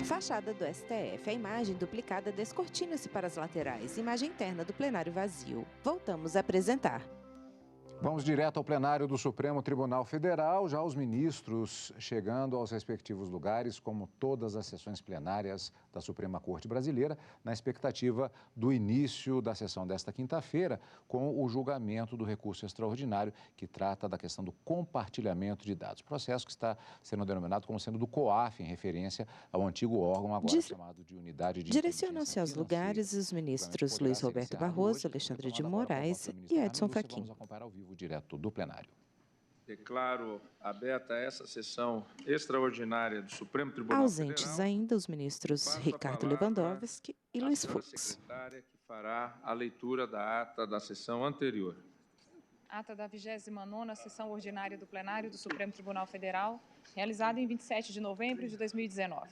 Fachada do STF. A imagem duplicada descortina-se para as laterais. Imagem interna do plenário vazio. Voltamos a apresentar. Vamos direto ao plenário do Supremo Tribunal Federal, já os ministros chegando aos respectivos lugares, como todas as sessões plenárias da Suprema Corte Brasileira, na expectativa do início da sessão desta quinta-feira, com o julgamento do recurso extraordinário que trata da questão do compartilhamento de dados. Processo que está sendo denominado como sendo do COAF, em referência ao antigo órgão agora chamado de Unidade de Direcionam-se aos lugares os ministros Luiz Roberto Barroso, Alexandre de Moraes e Edson Fachin. Vamos acompanhar ao vivo direto do plenário. Declaro aberta essa sessão extraordinária do Supremo Tribunal Ausentes Federal. Ainda os ministros Ricardo Lewandowski e Luiz Fux. Secretária que fará a leitura da ata da sessão anterior. Ata da 29ª sessão ordinária do plenário do Supremo Tribunal Federal, realizada em 27 de novembro de 2019.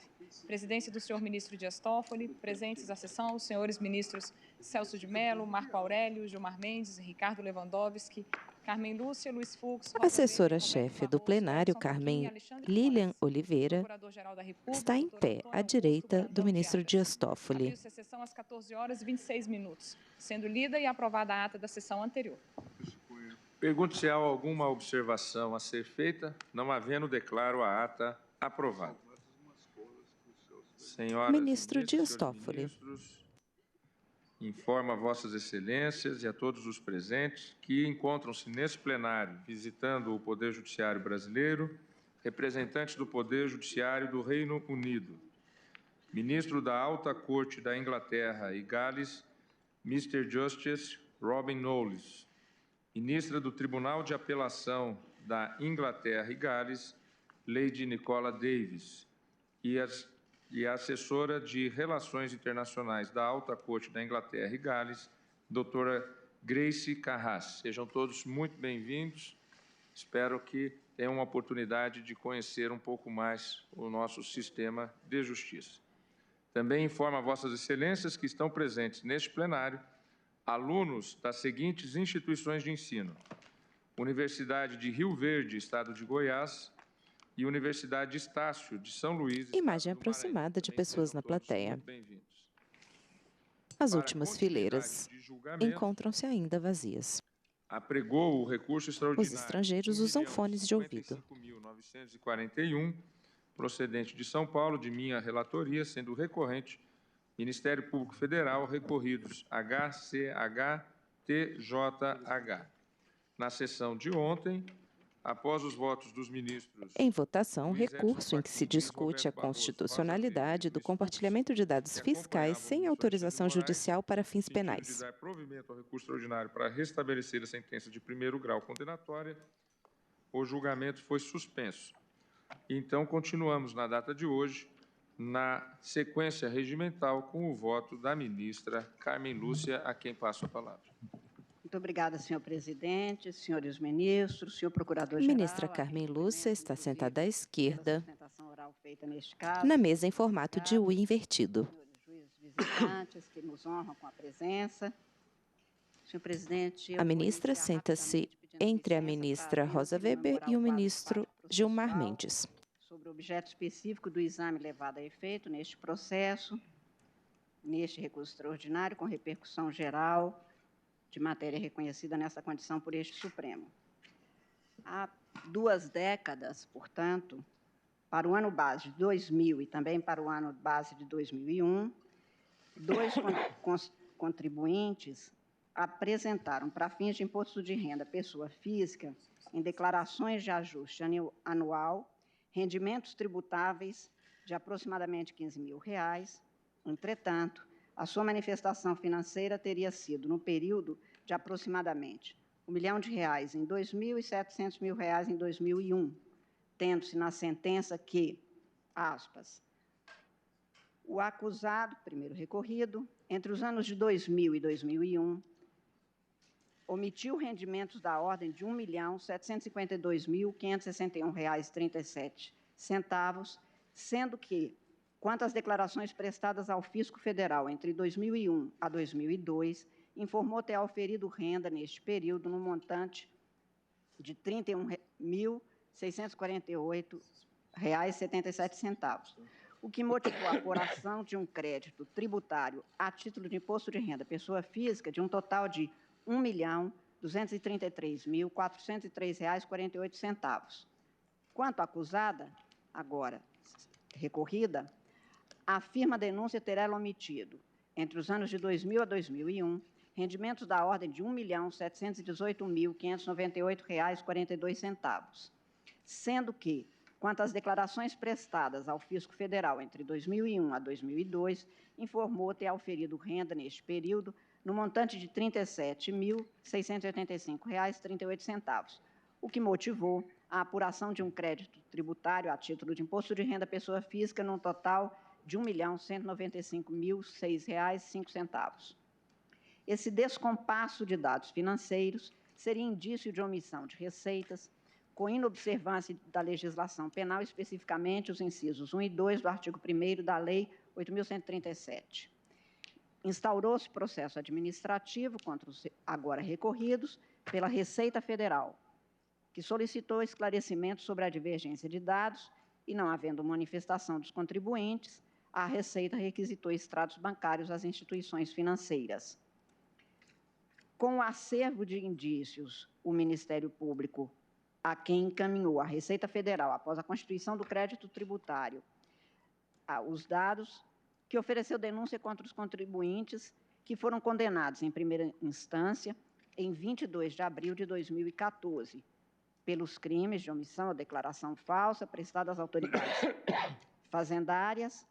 Presidência do senhor ministro Dias Toffoli, presentes à sessão os senhores ministros Celso de Mello, Marco Aurélio, Gilmar Mendes, Ricardo Lewandowski, Carmen Lúcia, Luiz Fux, Assessora-chefe do plenário, Carmen Lilian Oliveira, está em pé à direita do ministro Dias Toffoli. Abriu-se a sessão às 14h26, sendo lida e aprovada a ata da sessão anterior. Pergunto se há alguma observação a ser feita. Não havendo, declaro a ata aprovada. Senhoras Ministro e ministros, Dias senhores Toffoli. ministros, informo a Vossas Excelências e a todos os presentes que encontram-se nesse plenário visitando o Poder Judiciário brasileiro, representantes do Poder Judiciário do Reino Unido, ministro da Alta Corte da Inglaterra e Gales, Mr. Justice Robin Knowles, ministra do Tribunal de Apelação da Inglaterra e Gales, Lady Nicola Davis, e a assessora de Relações Internacionais da Alta Corte da Inglaterra e Gales, doutora Grace Carras. Sejam todos muito bem-vindos. Espero que tenham uma oportunidade de conhecer um pouco mais o nosso sistema de justiça. Também informo a Vossas Excelências que estão presentes neste plenário alunos das seguintes instituições de ensino: Universidade de Rio Verde, Estado de Goiás, e Universidade de Estácio de São Luís. Imagem aproximada de pessoas na plateia. As últimas fileiras encontram-se ainda vazias. Apregou o recurso extraordinário. Os estrangeiros usam fones de ouvido. 55.941, procedente de São Paulo, de minha relatoria, sendo recorrente Ministério Público Federal, recorridos HCH, TJH. Na sessão de ontem, após os votos dos ministros... Em votação, recurso em que se discute a constitucionalidade do compartilhamento de dados fiscais sem autorização judicial para fins penais. Dar provimento ao recurso extraordinário para restabelecer a sentença de primeiro grau condenatória, o julgamento foi suspenso. Então, continuamos na data de hoje, na sequência regimental, com o voto da ministra Carmen Lúcia, a quem passo a palavra. Muito obrigada, senhor presidente, senhores ministros, senhor procurador-geral. Ministra Carmen Lúcia está sentada à esquerda, na mesa em formato de U invertido. Senhores juízes visitantes que nos honram com a presença. Senhor presidente... A ministra senta-se entre a ministra Rosa Weber e o ministro Gilmar Mendes. Sobre o objeto específico do exame levado a efeito neste processo, neste recurso extraordinário, com repercussão geral de matéria reconhecida nessa condição por este Supremo. Há 2 décadas, portanto, para o ano base de 2000 e também para o ano base de 2001, 2 contribuintes apresentaram, para fins de imposto de renda pessoa física, em declarações de ajuste anual, rendimentos tributáveis de aproximadamente R$ 15.000. Entretanto, a sua manifestação financeira teria sido, no período de aproximadamente R$ 1 milhão em 2000 e R$ 700.000 em 2001, tendo-se na sentença que, aspas, o acusado, primeiro recorrido, entre os anos de 2000 e 2001, omitiu rendimentos da ordem de R$ 1.752.561,37, sendo que, quanto às declarações prestadas ao Fisco Federal entre 2001 a 2002, informou ter auferido renda neste período no montante de R$ 31.648,77, o que motivou a apuração de um crédito tributário a título de imposto de renda pessoa física de um total de R$ 1.233.403,48. Quanto à acusada, agora recorrida, afirma a denúncia ter ela omitido, entre os anos de 2000 a 2001, rendimentos da ordem de R$ 1.718.598,42, sendo que, quanto às declarações prestadas ao Fisco Federal entre 2001 a 2002, informou ter auferido renda neste período no montante de R$ 37.685,38, o que motivou a apuração de um crédito tributário a título de imposto de renda pessoa física num total de R$ 1.195.006,05. Esse descompasso de dados financeiros seria indício de omissão de receitas, com inobservância da legislação penal, especificamente os incisos 1 e 2 do artigo 1º da Lei 8.137. Instaurou-se processo administrativo contra os agora recorridos pela Receita Federal, que solicitou esclarecimentos sobre a divergência de dados e, não havendo manifestação dos contribuintes, a Receita requisitou extratos bancários às instituições financeiras. Com o acervo de indícios, o Ministério Público, a quem encaminhou a Receita Federal, após a constituição do crédito tributário, os dados, que ofereceu denúncia contra os contribuintes que foram condenados em primeira instância em 22 de abril de 2014, pelos crimes de omissão ou declaração falsa prestada às autoridades fazendárias,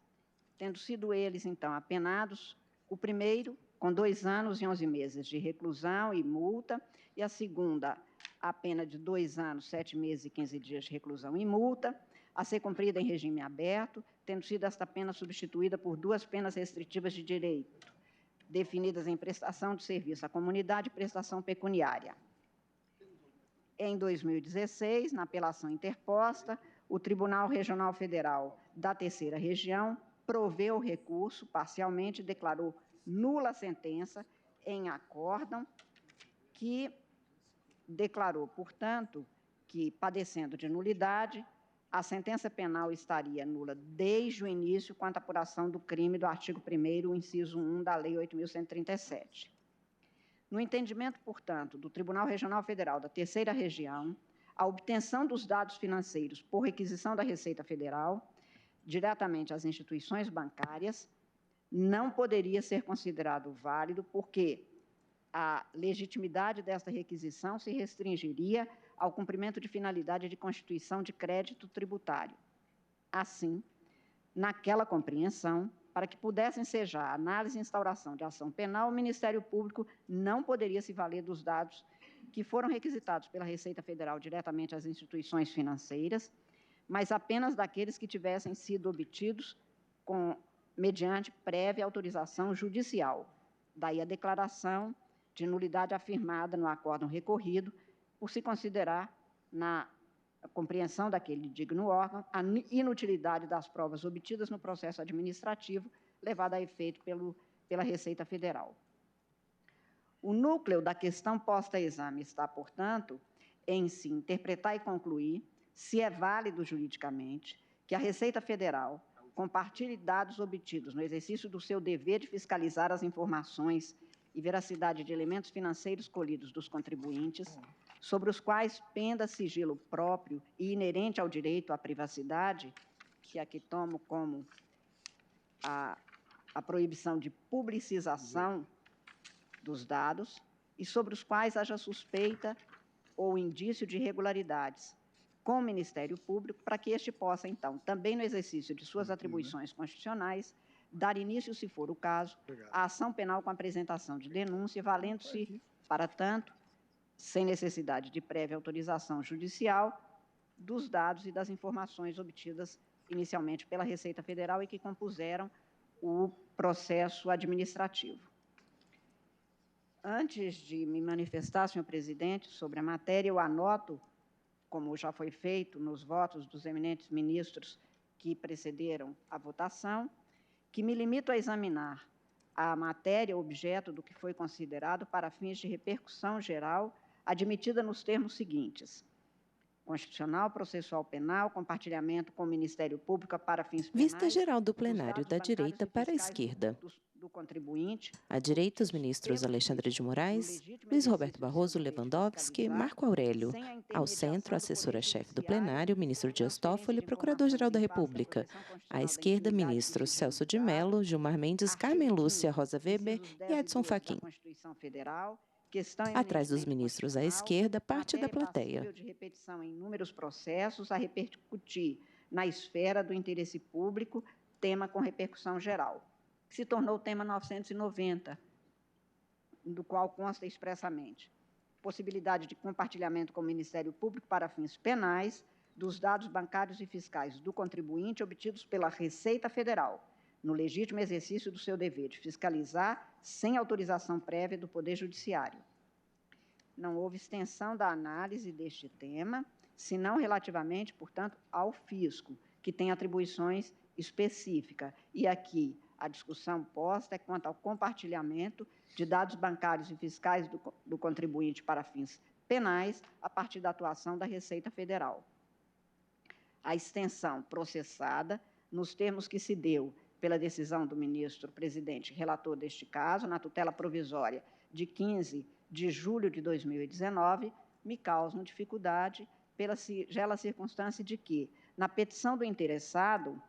tendo sido eles, então, apenados, o primeiro com 2 anos e 11 meses de reclusão e multa, e a segunda, a pena de 2 anos, 7 meses e 15 dias de reclusão e multa, a ser cumprida em regime aberto, tendo sido esta pena substituída por 2 penas restritivas de direito, definidas em prestação de serviço à comunidade e prestação pecuniária. Em 2016, na apelação interposta, o Tribunal Regional Federal da Terceira Região proveu o recurso parcialmente e declarou nula a sentença em acórdão, que declarou, portanto, que, padecendo de nulidade, a sentença penal estaria nula desde o início quanto à apuração do crime do artigo 1º, inciso 1 da Lei 8.137. No entendimento, portanto, do Tribunal Regional Federal da Terceira Região, a obtenção dos dados financeiros por requisição da Receita Federal, diretamente às instituições bancárias, não poderia ser considerado válido, porque a legitimidade desta requisição se restringiria ao cumprimento de finalidade de constituição de crédito tributário. Assim, naquela compreensão, para que pudesse ensejar a análise e instauração de ação penal, o Ministério Público não poderia se valer dos dados que foram requisitados pela Receita Federal diretamente às instituições financeiras, mas apenas daqueles que tivessem sido obtidos mediante prévia autorização judicial. Daí a declaração de nulidade afirmada no acórdão recorrido, por se considerar, na compreensão daquele digno órgão, a inutilidade das provas obtidas no processo administrativo levado a efeito pela Receita Federal. O núcleo da questão posta a exame está, portanto, em se interpretar e concluir se é válido juridicamente que a Receita Federal compartilhe dados obtidos no exercício do seu dever de fiscalizar as informações e veracidade de elementos financeiros colhidos dos contribuintes, sobre os quais penda sigilo próprio e inerente ao direito à privacidade, que aqui tomo como a proibição de publicização dos dados, e sobre os quais haja suspeita ou indício de irregularidades com o Ministério Público, para que este possa, então, também no exercício de suas atribuições constitucionais, dar início, se for o caso, à ação penal com apresentação de denúncia, valendo-se, para tanto, sem necessidade de prévia autorização judicial, dos dados e das informações obtidas inicialmente pela Receita Federal e que compuseram o processo administrativo. Antes de me manifestar, senhor presidente, sobre a matéria, eu anoto, como já foi feito nos votos dos eminentes ministros que precederam a votação, que me limito a examinar a matéria objeto do que foi considerado para fins de repercussão geral, admitida nos termos seguintes: constitucional, processual penal, compartilhamento com o Ministério Público para fins penais. Vista geral do dos plenário dados da bancários direita e para a fiscais esquerda. do contribuinte, À direita, os obtidos ministros pelo Alexandre de fisco, no Moraes, legítimo Luiz exercício Roberto do seu Barroso, dever de Lewandowski, fiscalizar, Marco Aurélio. sem a Ao intermediação centro, a do Poder assessora-chefe do Judiciário, plenário, ministro Dias transferência Toffoli, de procurador-geral da informações em face da República. proteção constitucional À da esquerda, intimidade ministros do Celso de sigilo dos Mello, dados, Gilmar Mendes, artigo Carmen 5º, Lúcia, Rosa Weber incisos e 10 Edson 12 da Fachin. Constituição Federal, questão Atrás dos eminentemente ministros à constitucional, esquerda, parte da matéria plateia. passível de repetição em inúmeros processos a repercutir na esfera do interesse público, tema com repercussão geral, que se tornou o tema 990, do qual consta expressamente possibilidade de compartilhamento com o Ministério Público para fins penais dos dados bancários e fiscais do contribuinte obtidos pela Receita Federal, no legítimo exercício do seu dever de fiscalizar sem autorização prévia do Poder Judiciário. Não houve extensão da análise deste tema, senão relativamente, portanto, ao fisco, que tem atribuições específicas. E aqui a discussão posta é quanto ao compartilhamento de dados bancários e fiscais do contribuinte para fins penais a partir da atuação da Receita Federal. A extensão processada, nos termos que se deu pela decisão do ministro presidente relator deste caso, na tutela provisória de 15 de julho de 2019, me causam dificuldade pela singela circunstância de que, na petição do interessado,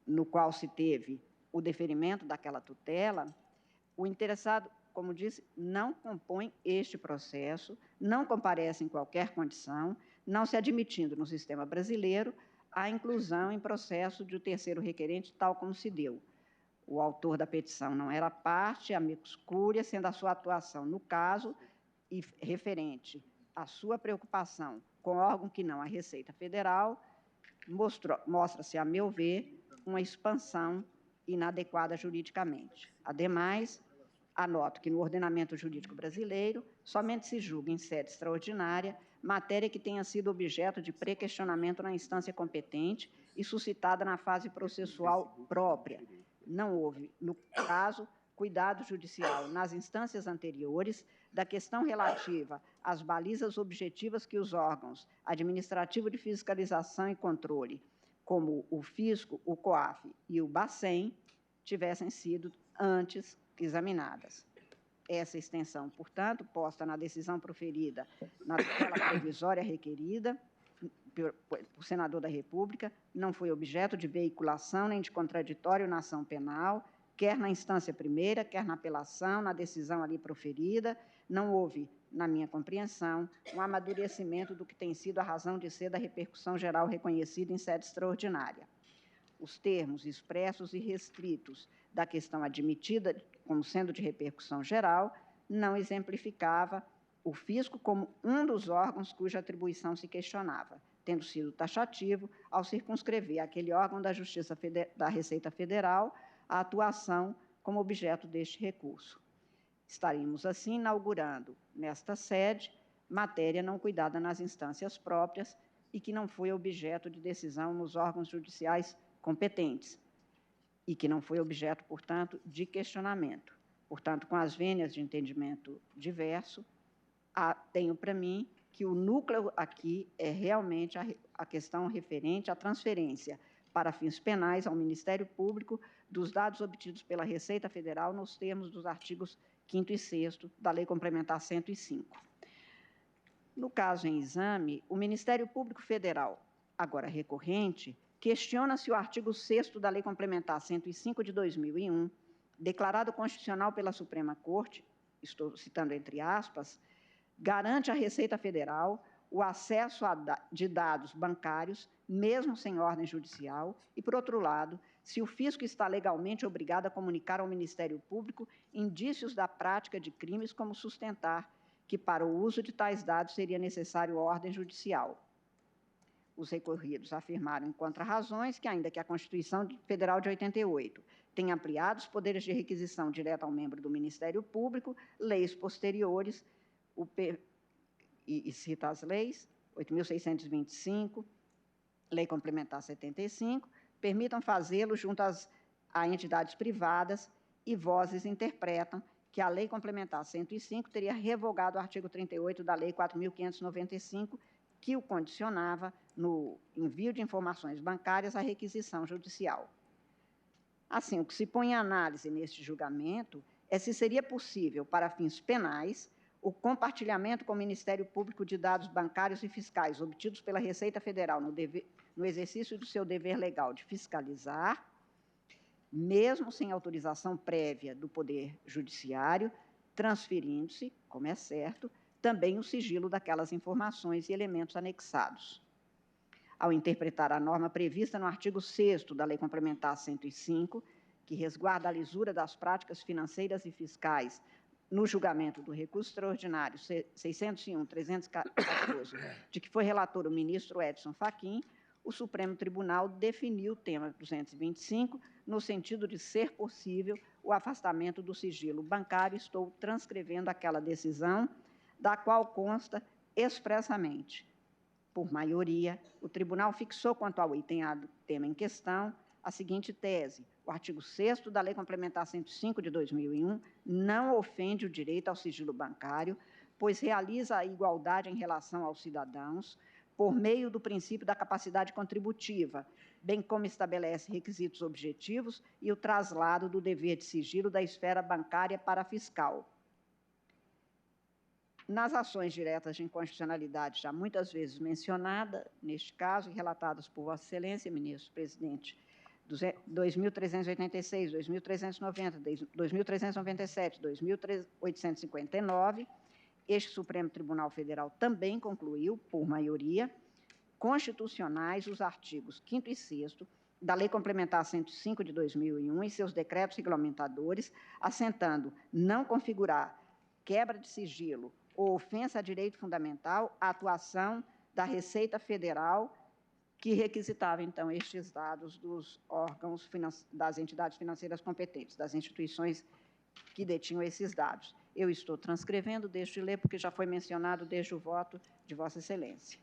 no qual se teve o deferimento daquela tutela, o interessado, como disse, não compõe este processo, não comparece em qualquer condição, não se admitindo no sistema brasileiro a inclusão em processo de terceiro requerente, tal como se deu. O autor da petição não era parte, amicus curiae, sendo a sua atuação no caso e referente à sua preocupação com órgão que não a Receita Federal, mostra-se, a meu ver, uma expansão inadequada juridicamente. Ademais, anoto que no ordenamento jurídico brasileiro somente se julga em sede extraordinária matéria que tenha sido objeto de pré-questionamento na instância competente e suscitada na fase processual própria. Não houve, no caso, cuidado judicial nas instâncias anteriores da questão relativa às balizas objetivas que os órgãos administrativos de fiscalização e controle, como o Fisco, o COAF e o Bacen, tivessem sido antes examinadas. Essa extensão, portanto, posta na decisão proferida na tutela provisória requerida por senador da República, não foi objeto de veiculação nem de contraditório na ação penal, quer na instância primeira, quer na apelação, na decisão ali proferida, não houve, na minha compreensão, um amadurecimento do que tem sido a razão de ser da repercussão geral reconhecida em sede extraordinária. Os termos expressos e restritos da questão admitida como sendo de repercussão geral não exemplificava o fisco como um dos órgãos cuja atribuição se questionava, tendo sido taxativo ao circunscrever aquele órgão da Justiça da Receita Federal a atuação como objeto deste recurso. Estaríamos, assim, inaugurando, nesta sede, matéria não cuidada nas instâncias próprias e que não foi objeto de decisão nos órgãos judiciais competentes e que não foi objeto, portanto, de questionamento. Portanto, com as vênias de entendimento diverso, tenho para mim que o núcleo aqui é realmente a questão referente à transferência para fins penais ao Ministério Público dos dados obtidos pela Receita Federal nos termos dos artigos 5º e 6º da Lei Complementar 105. No caso em exame, o Ministério Público Federal, agora recorrente, questiona se o artigo 6º da Lei Complementar 105 de 2001, declarado constitucional pela Suprema Corte, estou citando entre aspas, garante à Receita Federal o acesso de dados bancários, mesmo sem ordem judicial, e, por outro lado, se o fisco está legalmente obrigado a comunicar ao Ministério Público indícios da prática de crimes, como sustentar que, para o uso de tais dados, seria necessário ordem judicial. Os recorridos afirmaram, em contrarrazões, que, ainda que a Constituição Federal de 88 tenha ampliado os poderes de requisição direta ao membro do Ministério Público, leis posteriores, e cita as leis, 8.625, Lei Complementar 75, permitam fazê-lo junto a entidades privadas e vozes interpretam que a Lei Complementar 105 teria revogado o artigo 38 da Lei 4.595, que o condicionava no envio de informações bancárias à requisição judicial. Assim, o que se põe em análise neste julgamento é se seria possível, para fins penais, o compartilhamento com o Ministério Público de dados bancários e fiscais obtidos pela Receita Federal no exercício do seu dever legal de fiscalizar, mesmo sem autorização prévia do Poder Judiciário, transferindo-se, como é certo, também o sigilo daquelas informações e elementos anexados. Ao interpretar a norma prevista no artigo 6º da Lei Complementar 105, que resguarda a lisura das práticas financeiras e fiscais no julgamento do recurso extraordinário 601-314, de que foi relator o ministro Edson Fachin, o Supremo Tribunal definiu o tema 225 no sentido de ser possível o afastamento do sigilo bancário. Estou transcrevendo aquela decisão, da qual consta expressamente: por maioria, o tribunal fixou quanto ao item A do tema em questão a seguinte tese: o artigo 6º da Lei Complementar 105 de 2001 não ofende o direito ao sigilo bancário, pois realiza a igualdade em relação aos cidadãos por meio do princípio da capacidade contributiva, bem como estabelece requisitos objetivos e o traslado do dever de sigilo da esfera bancária para a fiscal. Nas ações diretas de inconstitucionalidade, já muitas vezes mencionada, neste caso, e relatadas por Vossa Excelência, ministro presidente, 2.386, 2.390, 2.397, 2.859, este Supremo Tribunal Federal também concluiu, por maioria, constitucionais os artigos 5º e 6º da Lei Complementar 105 de 2001 e seus decretos regulamentadores, assentando não configurar quebra de sigilo ou ofensa a direito fundamental a atuação da Receita Federal, que requisitava, então, estes dados dos órgãos, das entidades financeiras competentes, das instituições que detinham esses dados. Eu estou transcrevendo, deixo de ler, porque já foi mencionado desde o voto de Vossa Excelência.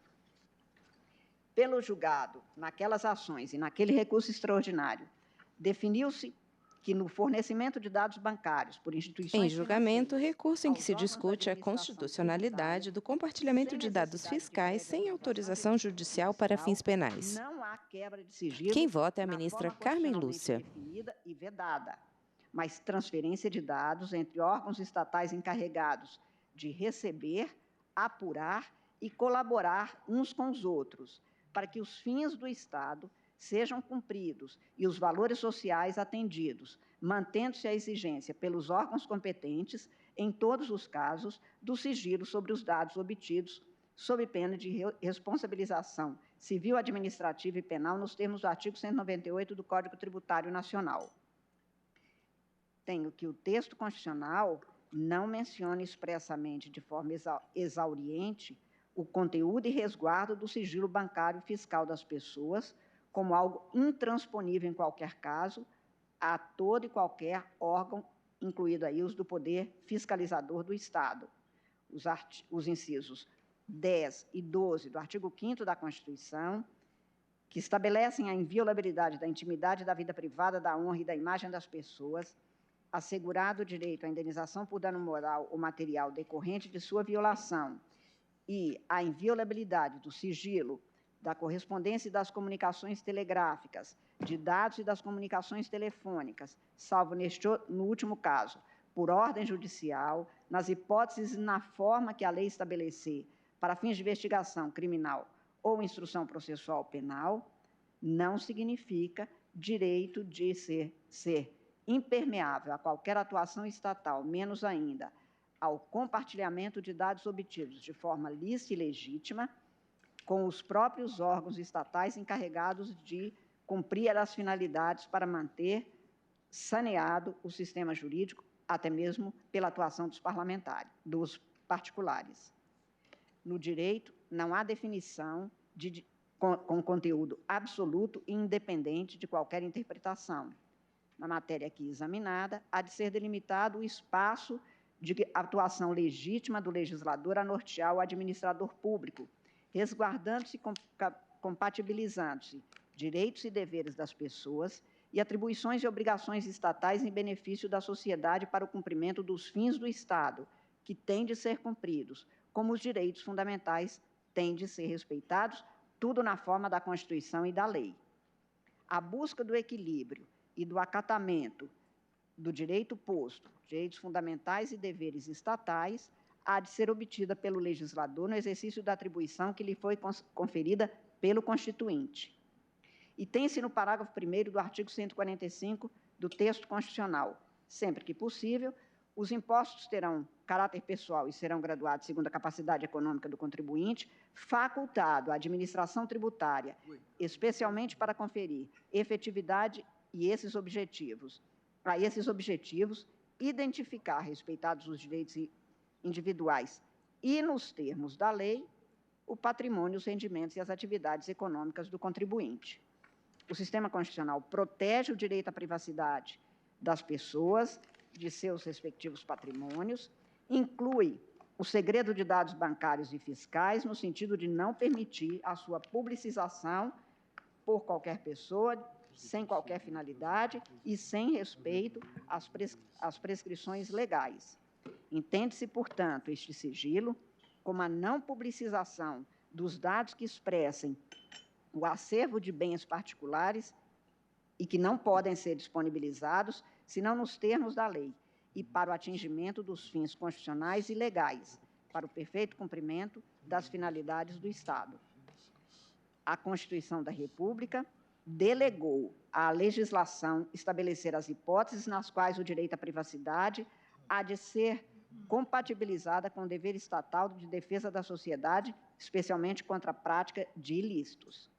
Pelo julgado, naquelas ações e naquele recurso extraordinário, definiu-se que no fornecimento de dados bancários por instituições Em julgamento, financeiras recurso em que aos se órgãos da discute a administração constitucionalidade do tributária, compartilhamento sem de dados necessidade de fiscais prévia sem autorização judicial para fins penais. não há quebra de sigilo Quem vota é a na ministra forma Carmen constitucionalmente Lúcia. definida e vedada, mas transferência de dados entre órgãos estatais encarregados de receber, apurar e colaborar uns com os outros, para que os fins do Estado sejam cumpridos e os valores sociais atendidos, mantendo-se a exigência pelos órgãos competentes, em todos os casos, do sigilo sobre os dados obtidos, sob pena de responsabilização civil, administrativa e penal, nos termos do artigo 198 do Código Tributário Nacional. Tenho que o texto constitucional não menciona expressamente, de forma exauriente, o conteúdo e resguardo do sigilo bancário e fiscal das pessoas, como algo intransponível em qualquer caso, a todo e qualquer órgão, incluído aí os do Poder Fiscalizador do Estado. Os incisos 10 e 12 do artigo 5º da Constituição, que estabelecem a inviolabilidade da intimidade, da vida privada, da honra e da imagem das pessoas, assegurado o direito à indenização por dano moral ou material decorrente de sua violação, e a inviolabilidade do sigilo, da correspondência e das comunicações telegráficas, de dados e das comunicações telefônicas, salvo no último caso, por ordem judicial, nas hipóteses e na forma que a lei estabelecer, para fins de investigação criminal ou instrução processual penal, não significa direito de ser impermeável a qualquer atuação estatal, menos ainda ao compartilhamento de dados obtidos de forma lícita e legítima com os próprios órgãos estatais encarregados de cumprir as finalidades para manter saneado o sistema jurídico, até mesmo pela atuação dos parlamentares, dos particulares. No direito, não há definição com conteúdo absoluto e independente de qualquer interpretação. Na matéria aqui examinada, há de ser delimitado o espaço de atuação legítima do legislador a nortear o administrador público, resguardando-se e compatibilizando-se direitos e deveres das pessoas e atribuições e obrigações estatais em benefício da sociedade para o cumprimento dos fins do Estado, que têm de ser cumpridos, como os direitos fundamentais têm de ser respeitados, tudo na forma da Constituição e da lei. A busca do equilíbrio e do acatamento do direito posto, direitos fundamentais e deveres estatais, há de ser obtida pelo legislador no exercício da atribuição que lhe foi conferida pelo Constituinte. E tem-se no parágrafo 1º do artigo 145 do texto constitucional, sempre que possível, os impostos terão caráter pessoal e serão graduados segundo a capacidade econômica do contribuinte, facultado à administração tributária, especialmente para conferir efetividade a esses objetivos, identificar, respeitados os direitos individuais e nos termos da lei, o patrimônio, os rendimentos e as atividades econômicas do contribuinte. O sistema constitucional protege o direito à privacidade das pessoas, de seus respectivos patrimônios, inclui o segredo de dados bancários e fiscais, no sentido de não permitir a sua publicização por qualquer pessoa, sem qualquer finalidade e sem respeito às prescrições legais. Entende-se, portanto, este sigilo como a não publicização dos dados que expressem o acervo de bens particulares e que não podem ser disponibilizados, senão nos termos da lei, e para o atingimento dos fins constitucionais e legais, para o perfeito cumprimento das finalidades do Estado. A Constituição da República delegou à legislação estabelecer as hipóteses nas quais o direito à privacidade há de ser compatibilizada com o dever estatal de defesa da sociedade, especialmente contra a prática de ilícitos.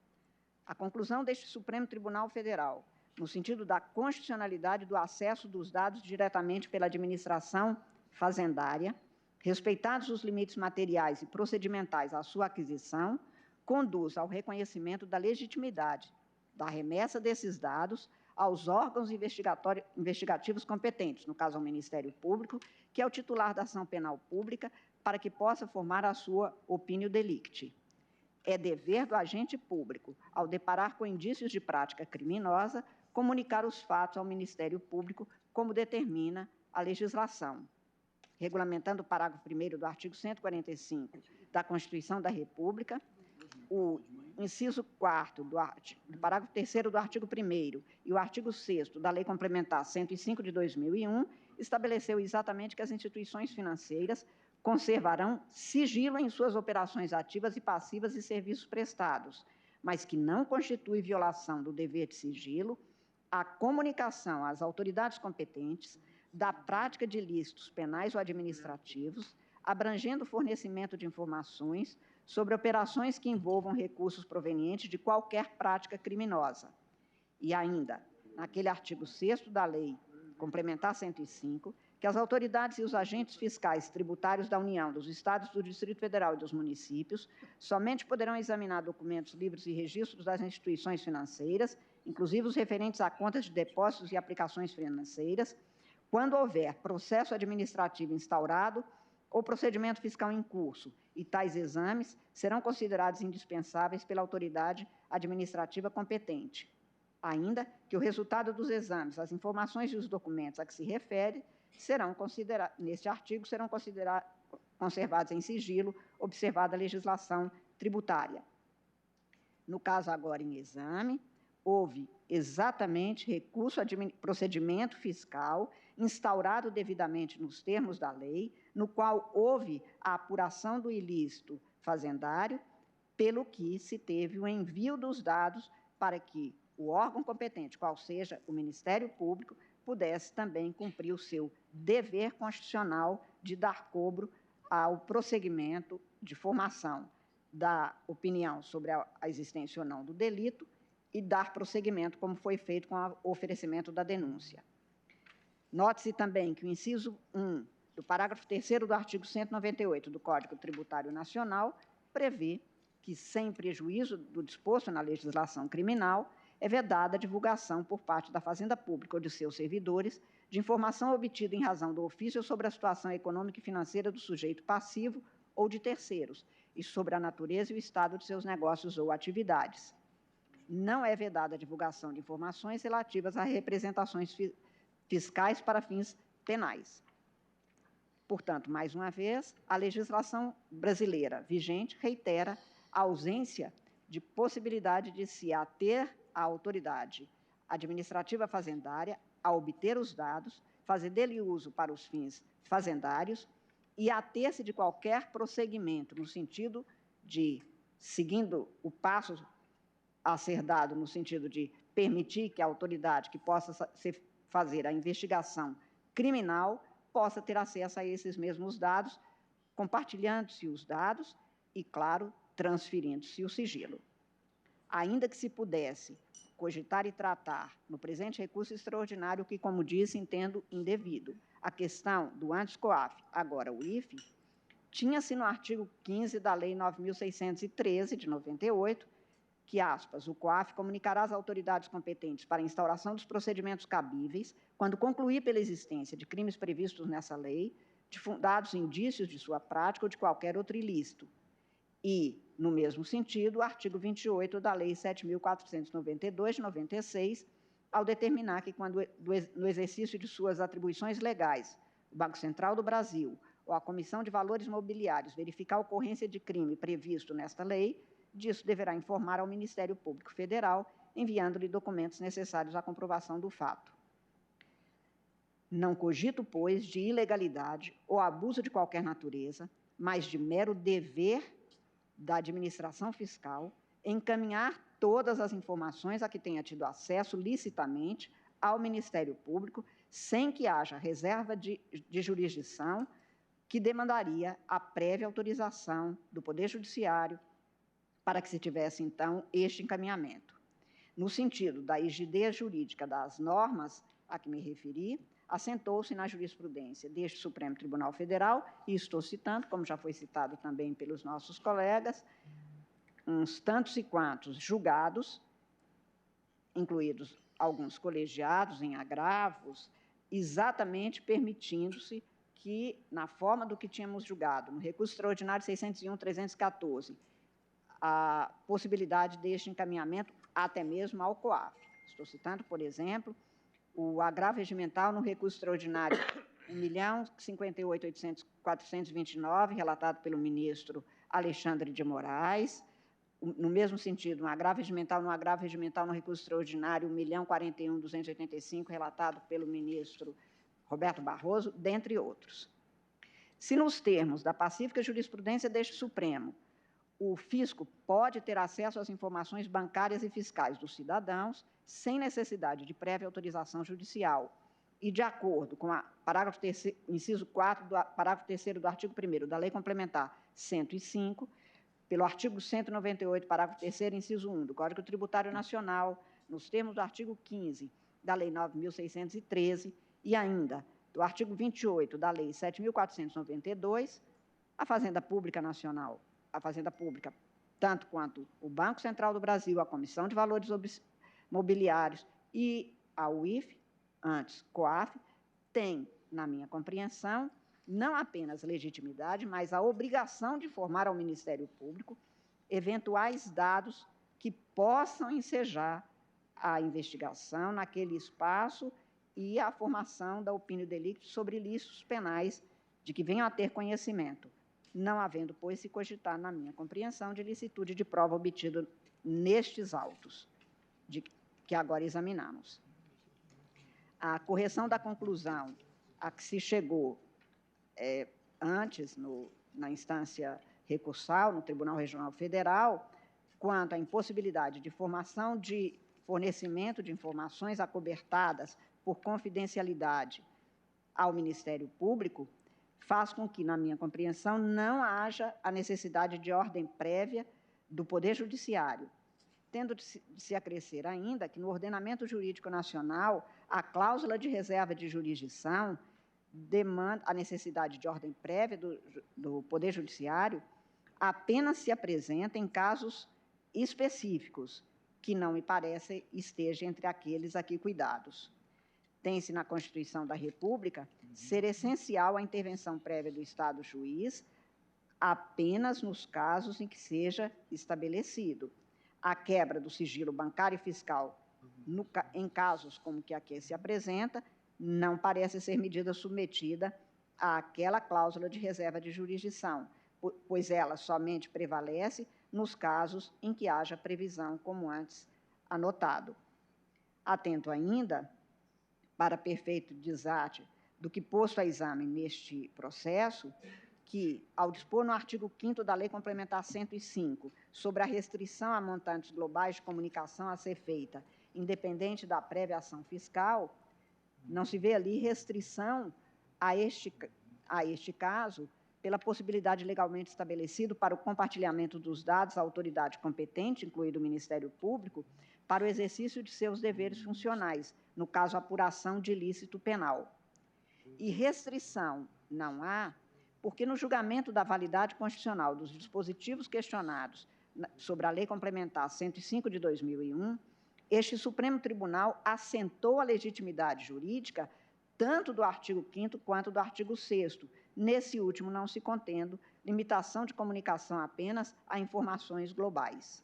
A conclusão deste Supremo Tribunal Federal, no sentido da constitucionalidade do acesso dos dados diretamente pela administração fazendária, respeitados os limites materiais e procedimentais à sua aquisição, conduz ao reconhecimento da legitimidade da remessa desses dados aos órgãos investigativos competentes, no caso ao Ministério Público, que é o titular da ação penal pública, para que possa formar a sua opinio delicti. É dever do agente público, ao deparar com indícios de prática criminosa, comunicar os fatos ao Ministério Público, como determina a legislação. Regulamentando o parágrafo 1º do artigo 145 da Constituição da República, o inciso 4º do parágrafo 3º do artigo 1º e o artigo 6º da Lei Complementar 105 de 2001, estabeleceu exatamente que as instituições financeiras conservarão sigilo em suas operações ativas e passivas e serviços prestados, mas que não constitui violação do dever de sigilo a comunicação às autoridades competentes da prática de ilícitos penais ou administrativos, abrangendo o fornecimento de informações sobre operações que envolvam recursos provenientes de qualquer prática criminosa. E ainda, naquele artigo 6º da Lei Complementar 105, que as autoridades e os agentes fiscais tributários da União, dos Estados, do Distrito Federal e dos municípios somente poderão examinar documentos, livros e registros das instituições financeiras, inclusive os referentes a contas de depósitos e aplicações financeiras, quando houver processo administrativo instaurado ou procedimento fiscal em curso, e tais exames serão considerados indispensáveis pela autoridade administrativa competente. Ainda que o resultado dos exames, as informações e os documentos a que se refere, neste artigo, serão conservados em sigilo, observada a legislação tributária. No caso agora em exame, houve exatamente recurso a procedimento fiscal instaurado devidamente nos termos da lei, no qual houve a apuração do ilícito fazendário, pelo que se teve o envio dos dados para que o órgão competente, qual seja o Ministério Público, pudesse também cumprir o seu dever constitucional de dar cobro ao prosseguimento de formação da opinião sobre a existência ou não do delito e dar prosseguimento, como foi feito com o oferecimento da denúncia. Note-se também que o inciso 1 do parágrafo 3º do artigo 198 do Código Tributário Nacional prevê que, sem prejuízo do disposto na legislação criminal, é vedada a divulgação por parte da Fazenda Pública ou de seus servidores de informação obtida em razão do ofício sobre a situação econômica e financeira do sujeito passivo ou de terceiros e sobre a natureza e o estado de seus negócios ou atividades. Não é vedada a divulgação de informações relativas a representações fiscais para fins penais. Portanto, mais uma vez, a legislação brasileira vigente reitera a ausência de possibilidade de se ater à autoridade administrativa fazendária a obter os dados, fazer dele uso para os fins fazendários e ater-se de qualquer prosseguimento no sentido de, seguindo o passo a ser dado no sentido de permitir que a autoridade que possa fazer a investigação criminal possa ter acesso a esses mesmos dados, compartilhando-se os dados e, claro, transferindo-se o sigilo. Ainda que se pudesse cogitar e tratar no presente recurso extraordinário, que, como disse, entendo indevido, a questão do antes COAF, agora o IFE, tinha-se no artigo 15 da Lei 9.613, de 98, que, aspas, o COAF comunicará às autoridades competentes para a instauração dos procedimentos cabíveis, quando concluir pela existência de crimes previstos nessa lei, de fundados indícios de sua prática ou de qualquer outro ilícito. E, no mesmo sentido, o artigo 28 da Lei 7.492, de 96, ao determinar que, quando no exercício de suas atribuições legais, o Banco Central do Brasil ou a Comissão de Valores Mobiliários verificar a ocorrência de crime previsto nesta lei, disso deverá informar ao Ministério Público Federal, enviando-lhe documentos necessários à comprovação do fato. Não cogito, pois, de ilegalidade ou abuso de qualquer natureza, mas de mero dever da administração fiscal encaminhar todas as informações a que tenha tido acesso licitamente ao Ministério Público, sem que haja reserva de jurisdição que demandaria a prévia autorização do Poder Judiciário para que se tivesse, então, este encaminhamento. No sentido da rigidez jurídica das normas a que me referi, assentou-se na jurisprudência deste Supremo Tribunal Federal, e estou citando, como já foi citado também pelos nossos colegas, uns tantos e quantos julgados, incluídos alguns colegiados em agravos, exatamente permitindo-se que, na forma do que tínhamos julgado, no recurso extraordinário 601-314, a possibilidade deste encaminhamento até mesmo ao COAF. Estou citando, por exemplo, o agravo regimental no recurso extraordinário 1.058.429, relatado pelo ministro Alexandre de Moraes. No mesmo sentido, um agravo regimental no recurso extraordinário 1.041.285, relatado pelo ministro Roberto Barroso, dentre outros. Se, nos termos da pacífica jurisprudência deste Supremo, o fisco pode ter acesso às informações bancárias e fiscais dos cidadãos sem necessidade de prévia autorização judicial e de acordo com o parágrafo 3º, inciso 4 do parágrafo 3º do artigo 1º da Lei Complementar 105, pelo artigo 198, parágrafo 3º, inciso 1 do Código Tributário Nacional, nos termos do artigo 15 da Lei 9.613 e ainda do artigo 28 da Lei 7.492, a Fazenda Pública Nacional, a Fazenda Pública, tanto quanto o Banco Central do Brasil, a Comissão de Valores Mobiliários e a UIF, antes COAF, tem, na minha compreensão, não apenas legitimidade, mas a obrigação de informar ao Ministério Público eventuais dados que possam ensejar a investigação naquele espaço e a formação da opinião delicti sobre ilícitos penais de que venham a ter conhecimento, não havendo, pois, se cogitar, na minha compreensão, de ilicitude de prova obtida nestes autos, que agora examinamos. A correção da conclusão a que se chegou antes, na instância recursal, no Tribunal Regional Federal, quanto à impossibilidade de fornecimento de informações acobertadas por confidencialidade ao Ministério Público, faz com que, na minha compreensão, não haja a necessidade de ordem prévia do Poder Judiciário, tendo de se acrescer ainda que, no ordenamento jurídico nacional, a cláusula de reserva de jurisdição demanda a necessidade de ordem prévia do Poder Judiciário apenas se apresenta em casos específicos, que não me parece esteja entre aqueles aqui cuidados. Tem-se na Constituição da República ser essencial a intervenção prévia do Estado juiz apenas nos casos em que seja estabelecido a quebra do sigilo bancário e fiscal em casos como que aqui se apresenta, não parece ser medida submetida àquela cláusula de reserva de jurisdição, pois ela somente prevalece nos casos em que haja previsão, como antes anotado. Atento ainda, para perfeito desate do que posto a exame neste processo, que, ao dispor no artigo 5º da Lei Complementar 105, sobre a restrição a montantes globais de comunicação a ser feita, independente da prévia ação fiscal, não se vê ali restrição a este caso, pela possibilidade legalmente estabelecido para o compartilhamento dos dados à autoridade competente, incluído o Ministério Público, para o exercício de seus deveres funcionais, no caso, apuração de ilícito penal. E restrição não há, porque no julgamento da validade constitucional dos dispositivos questionados sobre a Lei Complementar 105 de 2001, este Supremo Tribunal assentou a legitimidade jurídica tanto do artigo 5º quanto do artigo 6º, nesse último não se contendo limitação de comunicação apenas a informações globais.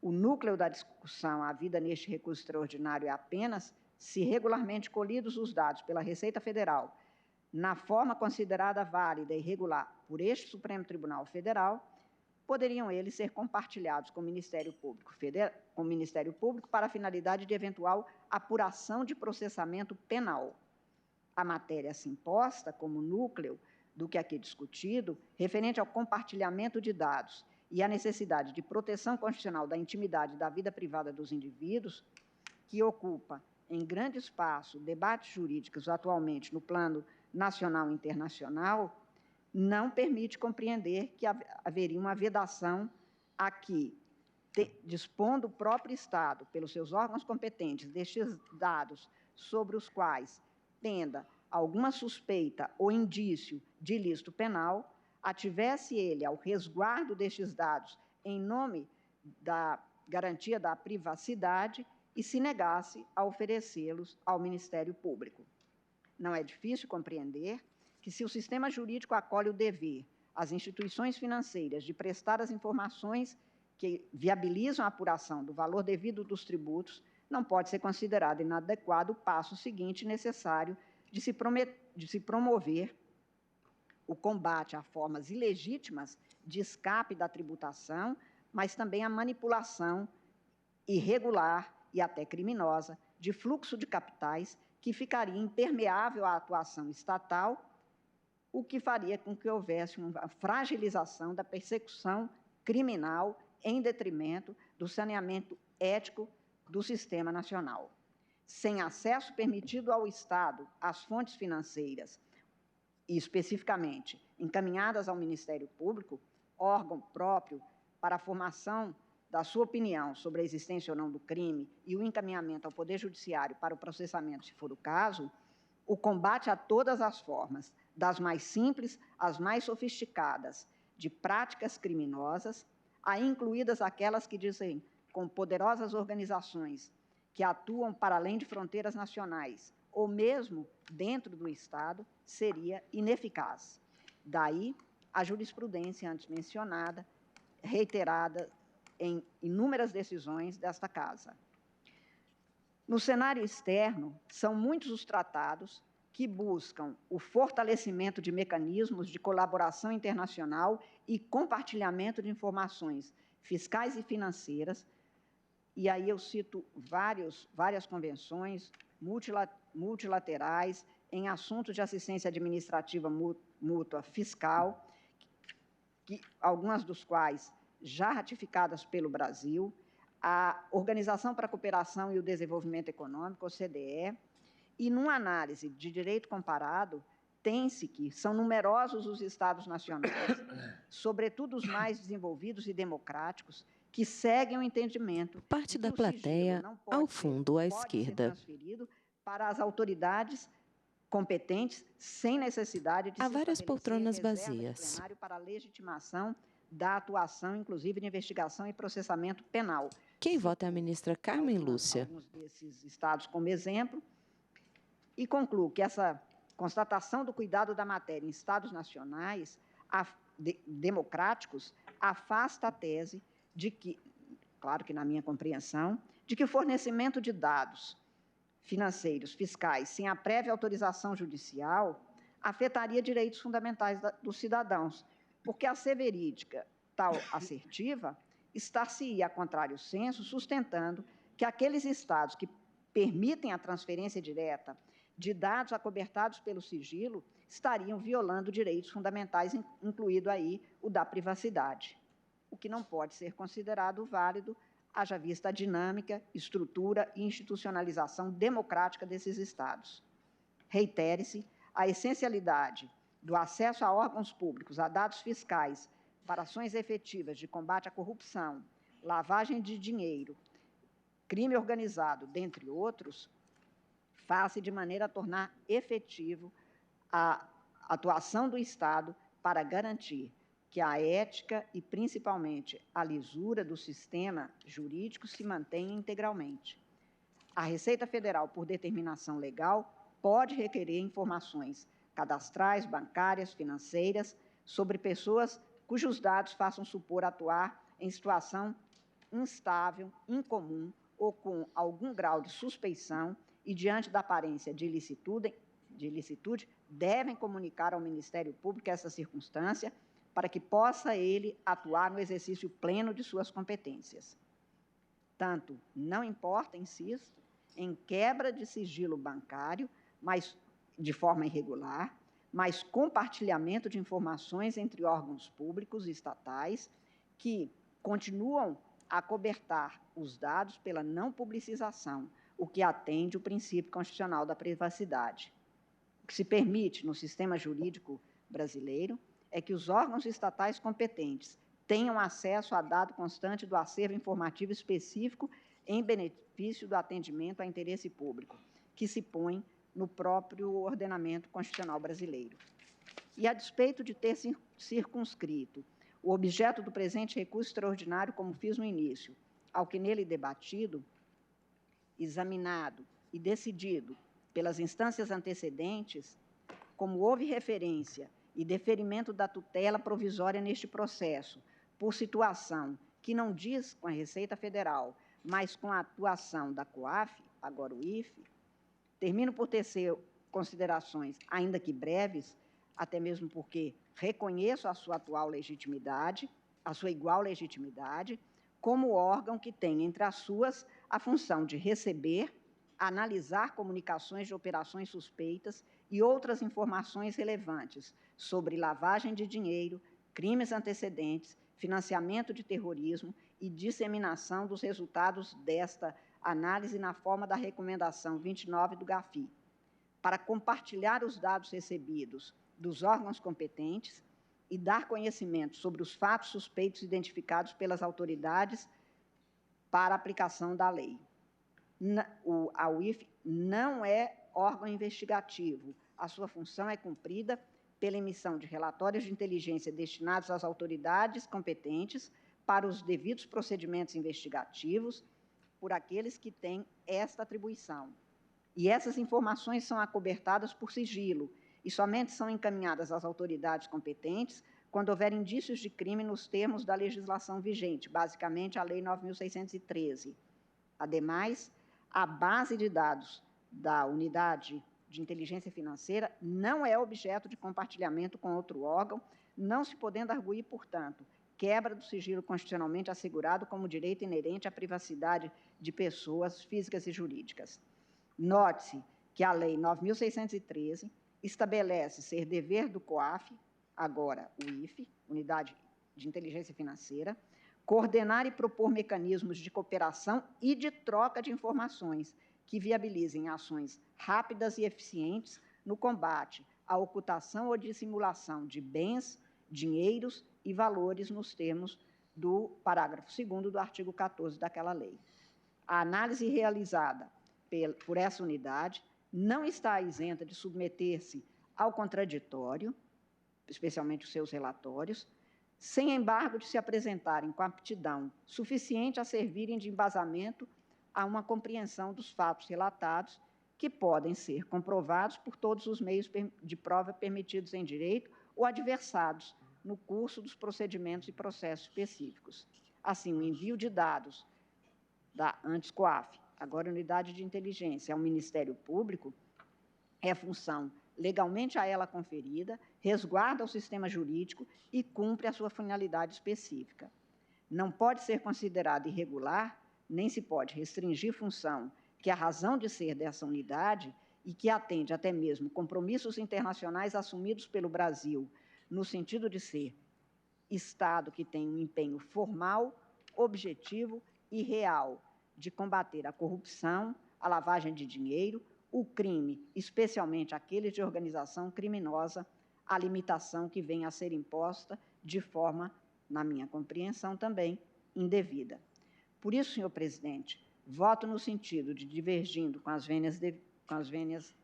O núcleo da discussão havida neste recurso extraordinário é apenas se regularmente colhidos os dados pela Receita Federal, na forma considerada válida e regular por este Supremo Tribunal Federal, poderiam eles ser compartilhados com o Ministério Público para a finalidade de eventual apuração de processamento penal. A matéria assim posta como núcleo do que aqui discutido, referente ao compartilhamento de dados e à necessidade de proteção constitucional da intimidade da vida privada dos indivíduos, que ocupa em grande espaço debates jurídicos atualmente no plano nacional e internacional, não permite compreender que haveria uma vedação a que, dispondo o próprio Estado, pelos seus órgãos competentes, destes dados sobre os quais tenda alguma suspeita ou indício de ilícito penal, ativesse ele ao resguardo destes dados em nome da garantia da privacidade e se negasse a oferecê-los ao Ministério Público. Não é difícil compreender que, se o sistema jurídico acolhe o dever às instituições financeiras de prestar as informações que viabilizam a apuração do valor devido dos tributos, não pode ser considerado inadequado o passo seguinte necessário de se promover o combate a formas ilegítimas de escape da tributação, mas também a manipulação irregular e até criminosa de fluxo de capitais que ficaria impermeável à atuação estatal, o que faria com que houvesse uma fragilização da persecução criminal em detrimento do saneamento ético do sistema nacional. Sem acesso permitido ao Estado às fontes financeiras, e especificamente encaminhadas ao Ministério Público, órgão próprio para a formação da sua opinião sobre a existência ou não do crime e o encaminhamento ao Poder Judiciário para o processamento, se for o caso, o combate a todas as formas, das mais simples às mais sofisticadas, de práticas criminosas, aí incluídas aquelas que dizem com poderosas organizações que atuam para além de fronteiras nacionais, ou mesmo dentro do Estado, seria ineficaz. Daí a jurisprudência antes mencionada, reiterada em inúmeras decisões desta Casa. No cenário externo, são muitos os tratados que buscam o fortalecimento de mecanismos de colaboração internacional e compartilhamento de informações fiscais e financeiras, e aí eu cito várias convenções multilaterais em assuntos de assistência administrativa mútua fiscal, algumas dos quais já ratificadas pelo Brasil, a Organização para a Cooperação e o Desenvolvimento Econômico, OCDE, e, numa análise de direito comparado, tem-se que são numerosos os Estados nacionais, sobretudo os mais desenvolvidos e democráticos, que seguem o entendimento Parte de que da o sigilo plateia não pode ao ser- fundo à pode ser esquerda. transferido para as autoridades competentes sem necessidade de Há se várias estabelecer poltronas reserva de vazias. plenário para a legitimação da atuação, inclusive de investigação e processamento penal. Quem vota é a ministra Carmen Lúcia. Alguns desses estados como exemplo, e concluo que essa constatação do cuidado da matéria em estados nacionais democráticos afasta a tese de que, claro que na minha compreensão, de que o fornecimento de dados financeiros, fiscais, sem a prévia autorização judicial, afetaria direitos fundamentais dos cidadãos, porque a ser verídica tal assertiva estar-se-ia, a contrário senso, sustentando que aqueles estados que permitem a transferência direta de dados acobertados pelo sigilo estariam violando direitos fundamentais, incluído aí o da privacidade, o que não pode ser considerado válido, haja vista a dinâmica, estrutura e institucionalização democrática desses estados. Reitere-se a essencialidade do acesso a órgãos públicos, a dados fiscais, para ações efetivas de combate à corrupção, lavagem de dinheiro, crime organizado, dentre outros, faz-se de maneira a tornar efetivo a atuação do Estado para garantir que a ética e, principalmente, a lisura do sistema jurídico se mantenha integralmente. A Receita Federal, por determinação legal, pode requerer informações cadastrais, bancárias, financeiras, sobre pessoas cujos dados façam supor atuar em situação instável, incomum ou com algum grau de suspeição e, diante da aparência de ilicitude, devem comunicar ao Ministério Público essa circunstância para que possa ele atuar no exercício pleno de suas competências. Tanto não importa, insisto, em quebra de sigilo bancário, mas de forma irregular, mas compartilhamento de informações entre órgãos públicos e estatais que continuam a cobertar os dados pela não publicização, o que atende o princípio constitucional da privacidade. O que se permite no sistema jurídico brasileiro é que os órgãos estatais competentes tenham acesso a dado constante do acervo informativo específico em benefício do atendimento a interesse público, que se põe no próprio ordenamento constitucional brasileiro. E, a despeito de ter circunscrito o objeto do presente recurso extraordinário, como fiz no início, ao que nele debatido, examinado e decidido pelas instâncias antecedentes, como houve referência e deferimento da tutela provisória neste processo, por situação que não diz com a Receita Federal, mas com a atuação da COAF, agora o IFE, termino por tecer considerações, ainda que breves, até mesmo porque reconheço a sua atual legitimidade, a sua igual legitimidade, como órgão que tem entre as suas a função de receber, analisar comunicações de operações suspeitas e outras informações relevantes sobre lavagem de dinheiro, crimes antecedentes, financiamento de terrorismo e disseminação dos resultados desta análise na forma da recomendação 29 do GAFI, para compartilhar os dados recebidos dos órgãos competentes e dar conhecimento sobre os fatos suspeitos identificados pelas autoridades para a aplicação da lei. A UIF não é órgão investigativo. A sua função é cumprida pela emissão de relatórios de inteligência destinados às autoridades competentes para os devidos procedimentos investigativos por aqueles que têm esta atribuição. E essas informações são acobertadas por sigilo e somente são encaminhadas às autoridades competentes quando houver indícios de crime nos termos da legislação vigente, basicamente a Lei 9.613. Ademais, a base de dados da Unidade de Inteligência Financeira não é objeto de compartilhamento com outro órgão, não se podendo arguir, portanto, quebra do sigilo constitucionalmente assegurado como direito inerente à privacidade de pessoas físicas e jurídicas. Note-se que a Lei 9.613 estabelece ser dever do COAF, agora o IFE, Unidade de Inteligência Financeira, coordenar e propor mecanismos de cooperação e de troca de informações que viabilizem ações rápidas e eficientes no combate à ocultação ou dissimulação de bens, dinheiros e valores nos termos do parágrafo 2º do artigo 14 daquela lei. A análise realizada por essa unidade não está isenta de submeter-se ao contraditório, especialmente os seus relatórios, sem embargo de se apresentarem com aptidão suficiente a servirem de embasamento a uma compreensão dos fatos relatados, que podem ser comprovados por todos os meios de prova permitidos em direito ou adversados no curso dos procedimentos e processos específicos. Assim, o envio de dados da antes COAF, agora Unidade de Inteligência, ao Ministério Público, é função legalmente a ela conferida, resguarda o sistema jurídico e cumpre a sua finalidade específica. Não pode ser considerada irregular, nem se pode restringir função que é a razão de ser dessa unidade e que atende até mesmo compromissos internacionais assumidos pelo Brasil, no sentido de ser Estado que tem um empenho formal, objetivo e real de combater a corrupção, a lavagem de dinheiro, o crime, especialmente aquele de organização criminosa, a limitação que vem a ser imposta de forma, na minha compreensão também, indevida. Por isso, senhor presidente, voto no sentido de, divergindo com as vênias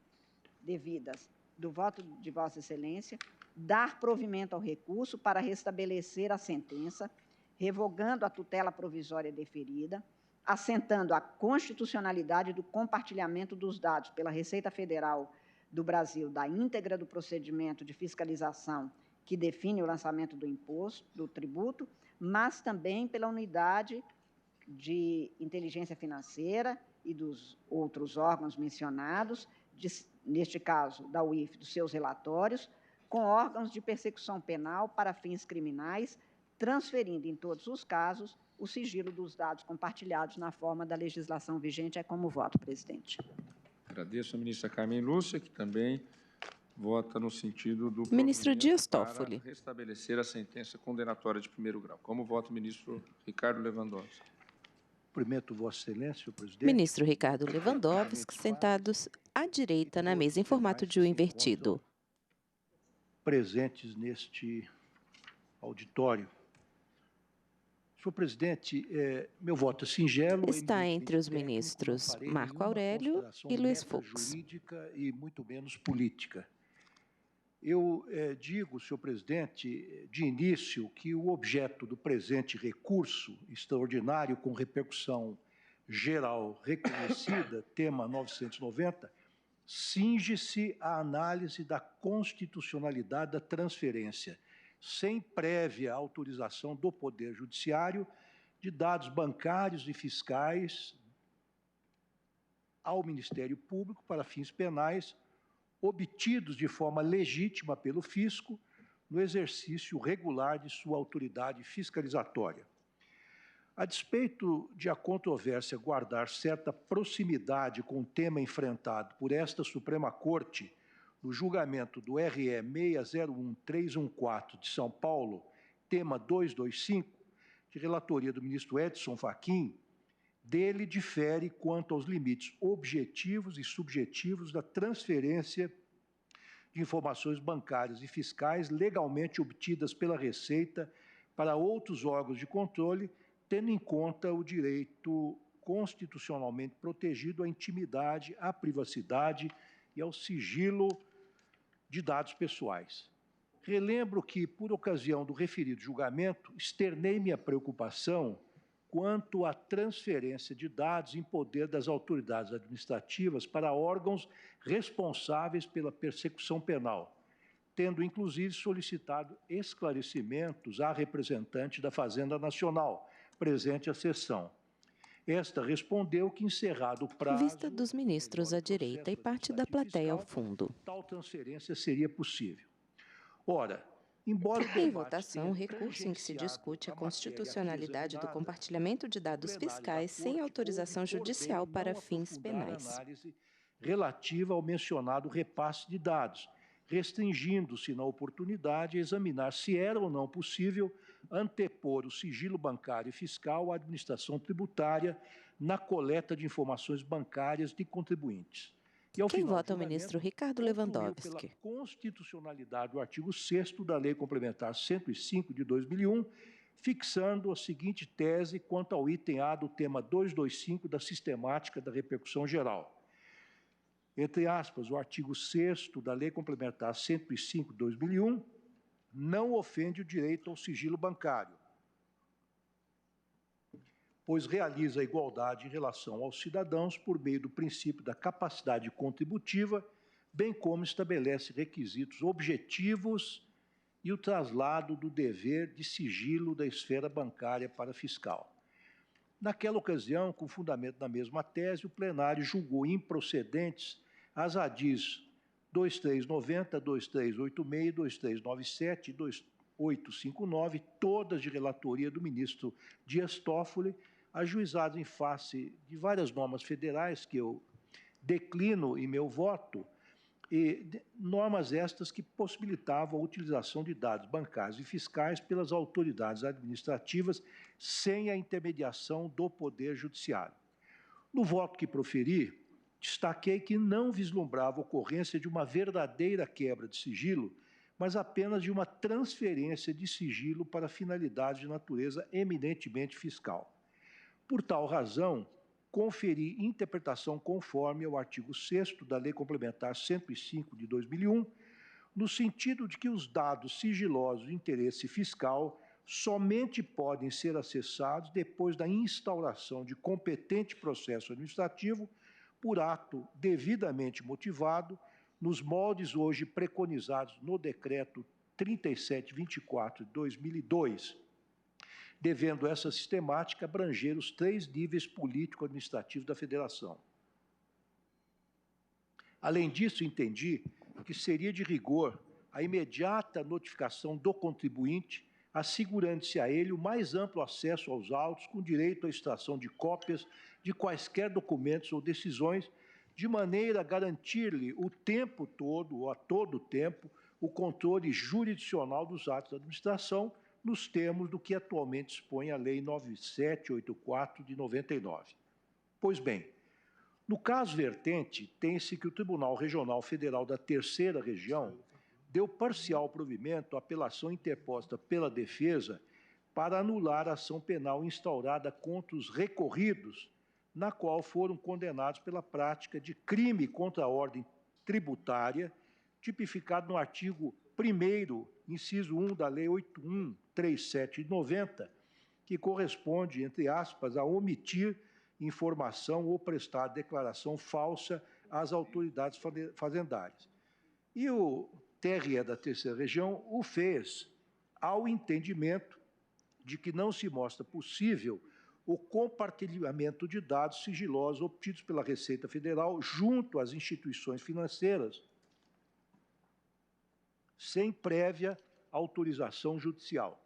devidas do voto de Vossa Excelência, dar provimento ao recurso para restabelecer a sentença, revogando a tutela provisória deferida, assentando a constitucionalidade do compartilhamento dos dados pela Receita Federal do Brasil da íntegra do procedimento de fiscalização que define o lançamento do imposto, do tributo, mas também pela unidade de inteligência financeira e dos outros órgãos mencionados, neste caso, da UIF, dos seus relatórios, com órgãos de persecução penal para fins criminais, transferindo, em todos os casos, o sigilo dos dados compartilhados na forma da legislação vigente. É como voto, presidente. Agradeço a ministra Carmen Lúcia, que também vota no sentido do Ministro Dias para Toffoli. restabelecer a sentença condenatória de primeiro grau. Como vota o ministro Ricardo Lewandowski? Cumprimento Vossa Excelência, senhor presidente. Ministro Ricardo Lewandowski, sentados à direita na mesa em formato de U invertido. Presentes neste auditório. Senhor presidente, meu voto é singelo. Está entre os ministros Marco Aurélio e Luiz Fux. Jurídica e muito menos política. Eu digo, senhor presidente, de início, que o objeto do presente recurso extraordinário com repercussão geral reconhecida, tema 990, cinge-se à análise da constitucionalidade da transferência, sem prévia autorização do Poder Judiciário, de dados bancários e fiscais ao Ministério Público para fins penais, obtidos de forma legítima pelo fisco no exercício regular de sua autoridade fiscalizatória. A despeito de a controvérsia guardar certa proximidade com o tema enfrentado por esta Suprema Corte no julgamento do RE 601314 de São Paulo, tema 225, de relatoria do ministro Edson Fachin, dele difere quanto aos limites objetivos e subjetivos da transferência de informações bancárias e fiscais legalmente obtidas pela Receita para outros órgãos de controle, tendo em conta o direito constitucionalmente protegido à intimidade, à privacidade e ao sigilo de dados pessoais. Relembro que, por ocasião do referido julgamento, externei minha preocupação quanto à transferência de dados em poder das autoridades administrativas para órgãos responsáveis pela persecução penal, tendo inclusive solicitado esclarecimentos à representante da Fazenda Nacional, presente à sessão. Esta respondeu que, encerrado o prazo... Vista dos ministros à direita e parte da plateia ao fundo. Tal transferência seria possível. Ora, embora Em votação, o recurso em que se discute a constitucionalidade do compartilhamento de dados fiscais sem autorização judicial para fins penais. Relativa ao mencionado repasse de dados, restringindo-se na oportunidade a examinar se era ou não possível antepor o sigilo bancário e fiscal à administração tributária na coleta de informações bancárias de contribuintes. Quem vota é o ministro Ricardo Lewandowski. Pela constitucionalidade do artigo 6º da Lei Complementar 105 de 2001, fixando a seguinte tese quanto ao item A do tema 225 da sistemática da repercussão geral. Entre aspas, o artigo 6º da Lei Complementar 105 de 2001 não ofende o direito ao sigilo bancário, pois realiza a igualdade em relação aos cidadãos por meio do princípio da capacidade contributiva, bem como estabelece requisitos objetivos e o traslado do dever de sigilo da esfera bancária para fiscal. Naquela ocasião, com fundamento na mesma tese, o plenário julgou improcedentes as adis 2390, 2386, 2397 e 2859, todas de relatoria do ministro Dias Toffoli, ajuizadas em face de várias normas federais que eu declino em meu voto, e normas estas que possibilitavam a utilização de dados bancários e fiscais pelas autoridades administrativas sem a intermediação do Poder Judiciário. No voto que proferi, destaquei que não vislumbrava a ocorrência de uma verdadeira quebra de sigilo, mas apenas de uma transferência de sigilo para finalidades de natureza eminentemente fiscal. Por tal razão, conferi interpretação conforme ao artigo 6º da Lei Complementar 105 de 2001, no sentido de que os dados sigilosos de interesse fiscal somente podem ser acessados depois da instauração de competente processo administrativo por ato devidamente motivado, nos moldes hoje preconizados no Decreto 3724 de 2002, devendo essa sistemática abranger os 3 níveis político-administrativos da Federação. Além disso, entendi que seria de rigor a imediata notificação do contribuinte, assegurando-se a ele o mais amplo acesso aos autos, com direito à extração de cópias de quaisquer documentos ou decisões, de maneira a garantir-lhe o tempo todo, ou a todo tempo, o controle jurisdicional dos atos da administração, nos termos do que atualmente dispõe a Lei 9784 de 99. Pois bem, no caso vertente, tem-se que o Tribunal Regional Federal da Terceira Região deu parcial provimento à apelação interposta pela defesa para anular a ação penal instaurada contra os recorridos, na qual foram condenados pela prática de crime contra a ordem tributária, tipificado no artigo 1º, inciso 1 da Lei 8137 de 90, que corresponde, entre aspas, a omitir informação ou prestar declaração falsa às autoridades fazendárias. E o TRE da Terceira Região o fez ao entendimento de que não se mostra possível o compartilhamento de dados sigilosos obtidos pela Receita Federal junto às instituições financeiras, sem prévia autorização judicial.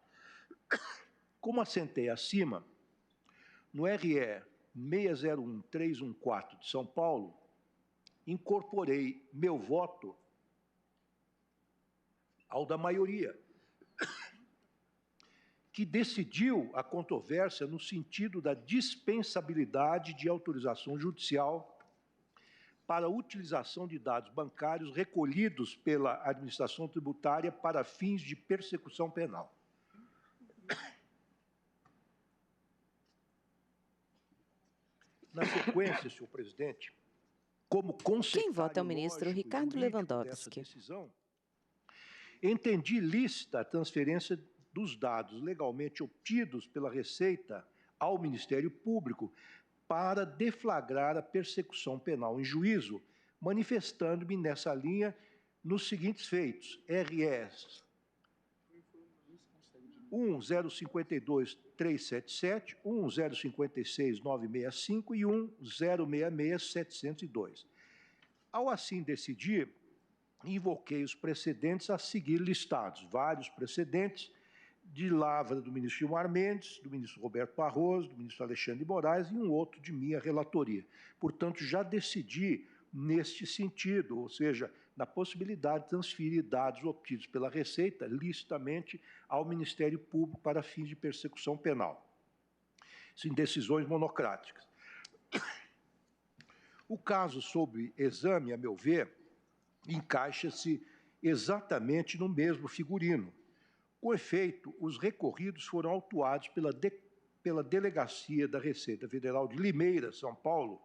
Como assentei acima, no RE 601314 de São Paulo, incorporei meu voto ao da maioria, que decidiu a controvérsia no sentido da dispensabilidade de autorização judicial para a utilização de dados bancários recolhidos pela administração tributária para fins de persecução penal. Na sequência, senhor presidente, como consequência. Quem vota é o ministro Ricardo Lewandowski. Decisão, entendi lícita a transferência dos dados legalmente obtidos pela Receita ao Ministério Público para deflagrar a persecução penal em juízo, manifestando-me nessa linha nos seguintes feitos: RS 1052377, 1056965 e 1066702. Ao assim decidir, invoquei os precedentes a seguir listados, vários precedentes de lavra do ministro Gilmar Mendes, do ministro Roberto Barroso, do ministro Alexandre de Moraes e um outro de minha relatoria. Portanto, já decidi neste sentido, ou seja, na possibilidade de transferir dados obtidos pela Receita licitamente ao Ministério Público para fins de persecução penal. Isso em decisões monocráticas. O caso sob exame, a meu ver, encaixa-se exatamente no mesmo figurino. Com efeito, os recorridos foram autuados pela Delegacia da Receita Federal de Limeira, São Paulo,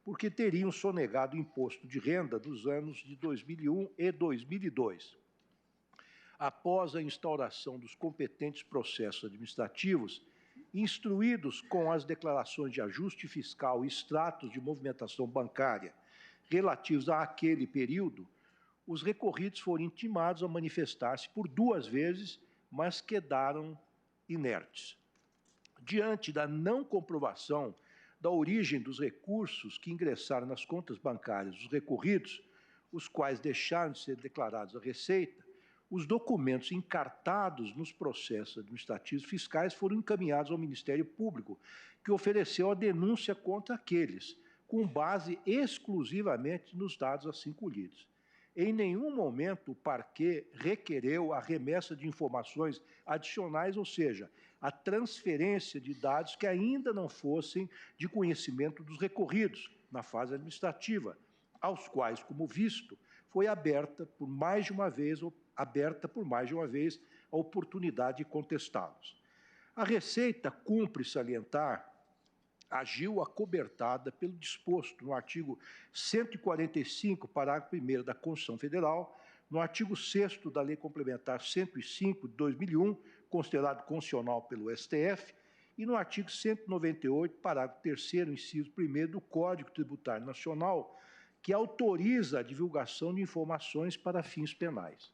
porque teriam sonegado imposto de renda dos anos de 2001 e 2002. Após a instauração dos competentes processos administrativos, instruídos com as declarações de ajuste fiscal e extratos de movimentação bancária relativos àquele período, os recorridos foram intimados a manifestar-se por 2 vezes, mas quedaram inertes. Diante da não comprovação da origem dos recursos que ingressaram nas contas bancárias dos recorridos, os quais deixaram de ser declarados à Receita, os documentos encartados nos processos administrativos fiscais foram encaminhados ao Ministério Público, que ofereceu a denúncia contra aqueles, com base exclusivamente nos dados assim colhidos. Em nenhum momento o parquet requereu a remessa de informações adicionais, ou seja, a transferência de dados que ainda não fossem de conhecimento dos recorridos na fase administrativa, aos quais, como visto, foi aberta por mais de uma vez a oportunidade de contestá-los. A Receita, cumpre salientar, agiu acobertada pelo disposto no artigo 145, parágrafo 1º da Constituição Federal, no artigo 6º da Lei Complementar 105 de 2001, considerado constitucional pelo STF, e no artigo 198, parágrafo 3º, inciso 1º do Código Tributário Nacional, que autoriza a divulgação de informações para fins penais.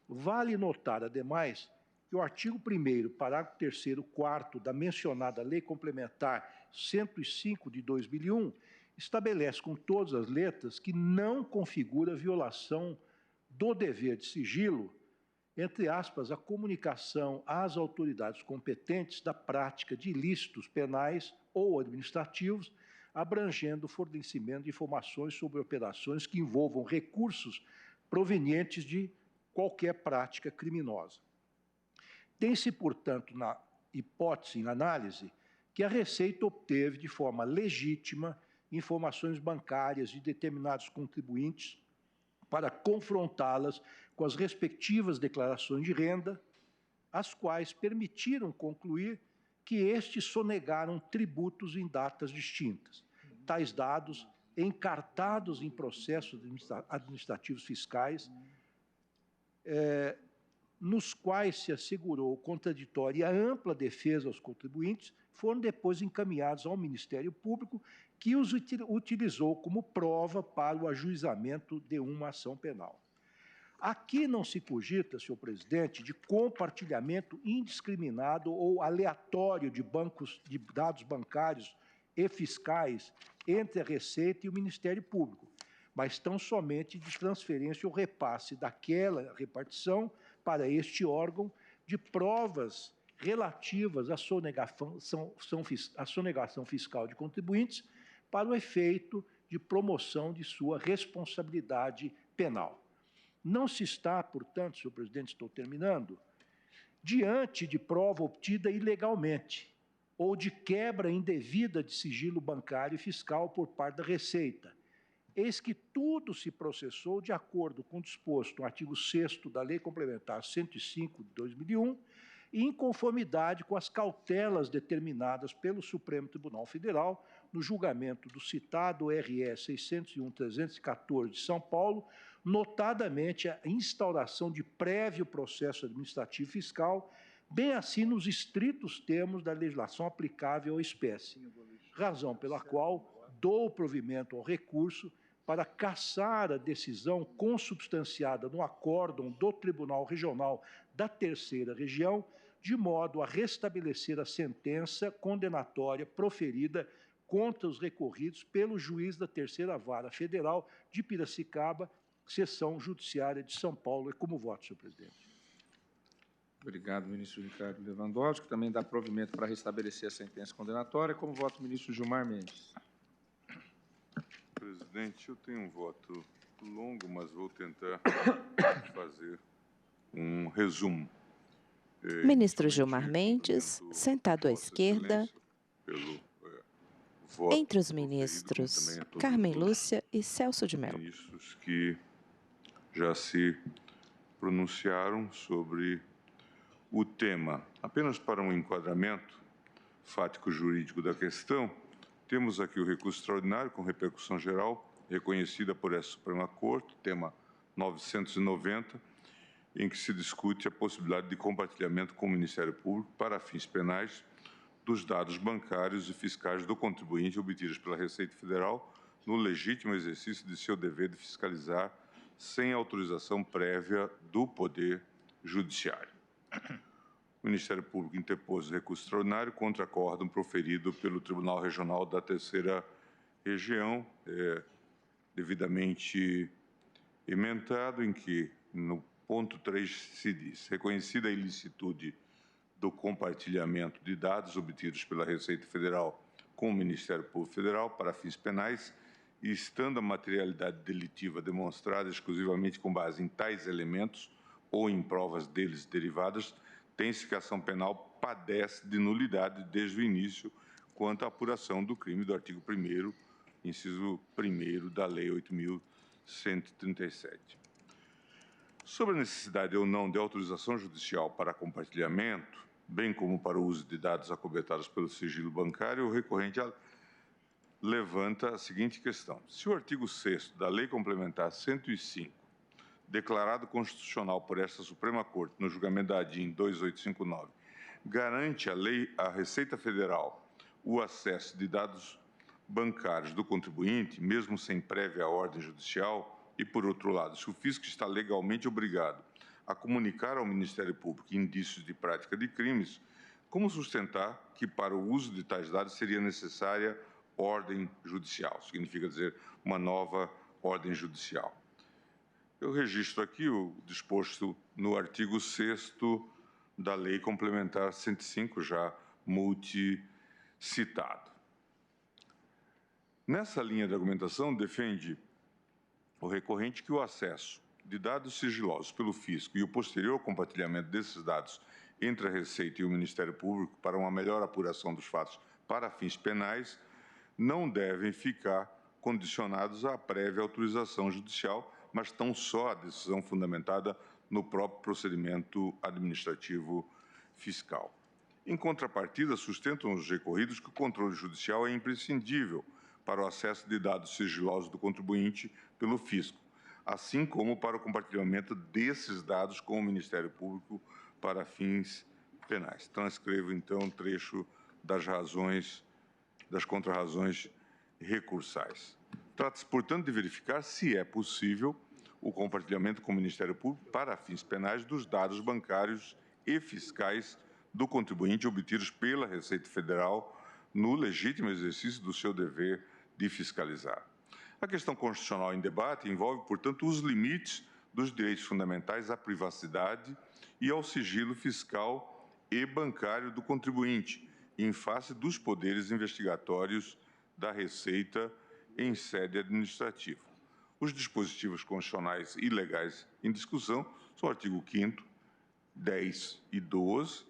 Vale notar, ademais, que o artigo 1º, parágrafo 3º, 4º da mencionada Lei Complementar 105 de 2001, estabelece com todas as letras que não configura violação do dever de sigilo, entre aspas, a comunicação às autoridades competentes da prática de ilícitos penais ou administrativos, abrangendo o fornecimento de informações sobre operações que envolvam recursos provenientes de qualquer prática criminosa. Tem-se, portanto, na hipótese em análise, que a Receita obteve de forma legítima informações bancárias de determinados contribuintes para confrontá-las com as respectivas declarações de renda, as quais permitiram concluir que estes sonegaram tributos em datas distintas. Tais dados, encartados em processos administrativos fiscais, nos quais se assegurou contraditória e a ampla defesa aos contribuintes, foram depois encaminhados ao Ministério Público, que os utilizou como prova para o ajuizamento de uma ação penal. Aqui não se cogita, senhor presidente, de compartilhamento indiscriminado ou aleatório de dados bancários e fiscais entre a Receita e o Ministério Público, mas tão somente de transferência ou repasse daquela repartição para este órgão de provas relativas à sonegação fiscal de contribuintes para o efeito de promoção de sua responsabilidade penal. Não se está, portanto, senhor presidente, estou terminando, diante de prova obtida ilegalmente ou de quebra indevida de sigilo bancário e fiscal por parte da Receita. Eis que tudo se processou de acordo com o disposto no artigo 6º da Lei Complementar 105 de 2001 e em conformidade com as cautelas determinadas pelo Supremo Tribunal Federal no julgamento do citado RE 601-314 de São Paulo, notadamente a instauração de prévio processo administrativo fiscal, bem assim nos estritos termos da legislação aplicável à espécie, razão pela qual dou provimento ao recurso para cassar a decisão consubstanciada no acórdão do Tribunal Regional da Terceira Região, de modo a restabelecer a sentença condenatória proferida contra os recorridos pelo juiz da Terceira Vara Federal de Piracicaba, Seção Judiciária de São Paulo. É como voto, senhor presidente. Obrigado, ministro Ricardo Lewandowski, que também dá provimento para restabelecer a sentença condenatória. Como voto, o ministro Gilmar Mendes. Presidente, eu tenho um voto longo, mas vou tentar fazer um resumo. Ministro Gilmar Mendes, sentado à esquerda, entre os ministros Carmen Lúcia e Celso de Mello. Ministros que já se pronunciaram sobre o tema. Apenas para um enquadramento fático-jurídico da questão, temos aqui o recurso extraordinário com repercussão geral, reconhecida por essa Suprema Corte, tema 990, em que se discute a possibilidade de compartilhamento com o Ministério Público para fins penais dos dados bancários e fiscais do contribuinte obtidos pela Receita Federal no legítimo exercício de seu dever de fiscalizar sem autorização prévia do Poder Judiciário. O Ministério Público interpôs recurso extraordinário contra acórdão proferido pelo Tribunal Regional da Terceira Região, devidamente emendado, em que, no ponto 3, se diz: reconhecida a ilicitude do compartilhamento de dados obtidos pela Receita Federal com o Ministério Público Federal para fins penais, e estando a materialidade delitiva demonstrada exclusivamente com base em tais elementos ou em provas deles derivadas, tem-se que a ação penal padece de nulidade desde o início quanto à apuração do crime do artigo 1º, inciso 1º da Lei 8.137. Sobre a necessidade ou não de autorização judicial para compartilhamento, bem como para o uso de dados acobertados pelo sigilo bancário, o recorrente levanta a seguinte questão: se o artigo 6º da Lei Complementar 105, declarado constitucional por esta Suprema Corte no julgamento da ADIM 2859, garante à Receita Federal o acesso de dados bancários do contribuinte, mesmo sem prévia ordem judicial, e, por outro lado, se o fisco está legalmente obrigado a comunicar ao Ministério Público indícios de prática de crimes, como sustentar que, para o uso de tais dados, seria necessária ordem judicial? Significa dizer, uma nova ordem judicial. Eu registro aqui o disposto no artigo 6º da Lei Complementar 105, já multicitado. Nessa linha de argumentação, defende o recorrente que o acesso de dados sigilosos pelo fisco e o posterior compartilhamento desses dados entre a Receita e o Ministério Público para uma melhor apuração dos fatos para fins penais não devem ficar condicionados à prévia autorização judicial, mas tão só à decisão fundamentada no próprio procedimento administrativo fiscal. Em contrapartida, sustentam os recorridos que o controle judicial é imprescindível para o acesso de dados sigilosos do contribuinte pelo fisco, assim como para o compartilhamento desses dados com o Ministério Público para fins penais. Transcrevo, então, um trecho das contrarrazões recursais. Trata-se, portanto, de verificar se é possível o compartilhamento com o Ministério Público para fins penais dos dados bancários e fiscais do contribuinte obtidos pela Receita Federal no legítimo exercício do seu dever de fiscalizar. A questão constitucional em debate envolve, portanto, os limites dos direitos fundamentais à privacidade e ao sigilo fiscal e bancário do contribuinte, em face dos poderes investigatórios da Receita em sede administrativa. Os dispositivos constitucionais e legais em discussão são o artigo 5º, 10 e 12,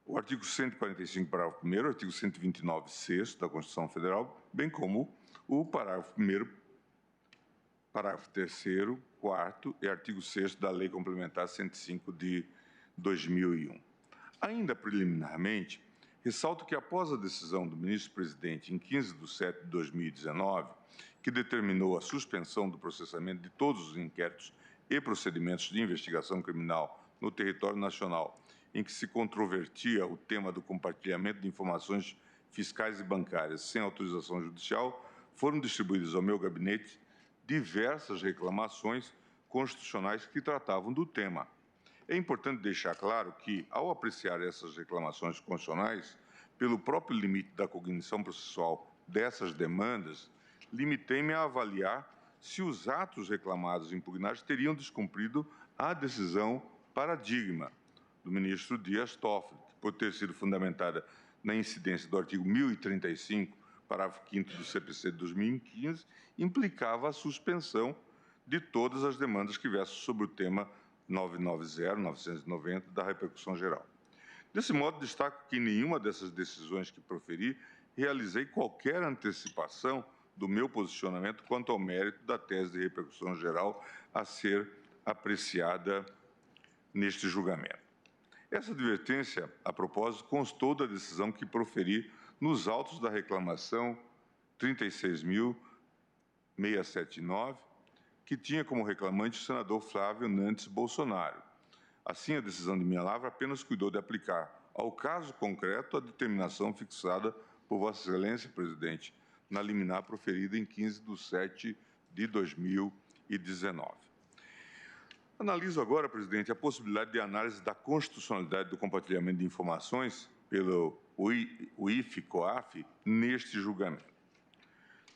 o artigo 145, parágrafo 1º, o artigo 129, 6º da Constituição Federal, bem como o parágrafo 1º, parágrafo 3º, 4º e artigo 6º da Lei Complementar 105 de 2001. Ainda preliminarmente, ressalto que após a decisão do ministro-presidente em 15 de setembro de 2019, que determinou a suspensão do processamento de todos os inquéritos e procedimentos de investigação criminal no território nacional, em que se controvertia o tema do compartilhamento de informações fiscais e bancárias sem autorização judicial, foram distribuídas ao meu gabinete diversas reclamações constitucionais que tratavam do tema. É importante deixar claro que, ao apreciar essas reclamações constitucionais, pelo próprio limite da cognição processual dessas demandas, limitei-me a avaliar se os atos reclamados e impugnados teriam descumprido a decisão paradigma do ministro Dias Toffoli, que, por ter sido fundamentada na incidência do artigo 1035, parágrafo 5º do CPC de 2015, implicava a suspensão de todas as demandas que versam sobre o tema 990 da repercussão geral. Desse modo, destaco que em nenhuma dessas decisões que proferi realizei qualquer antecipação do meu posicionamento quanto ao mérito da tese de repercussão geral a ser apreciada neste julgamento. Essa advertência, a propósito, constou da decisão que proferi nos autos da reclamação 36.679, que tinha como reclamante o senador Flávio Nantes Bolsonaro. Assim, a decisão de minha lavra apenas cuidou de aplicar ao caso concreto a determinação fixada por Vossa Excelência, presidente, na liminar proferida em 15 de setembro de 2019. Analiso agora, presidente, a possibilidade de análise da constitucionalidade do compartilhamento de informações pelo UIF-COAF neste julgamento.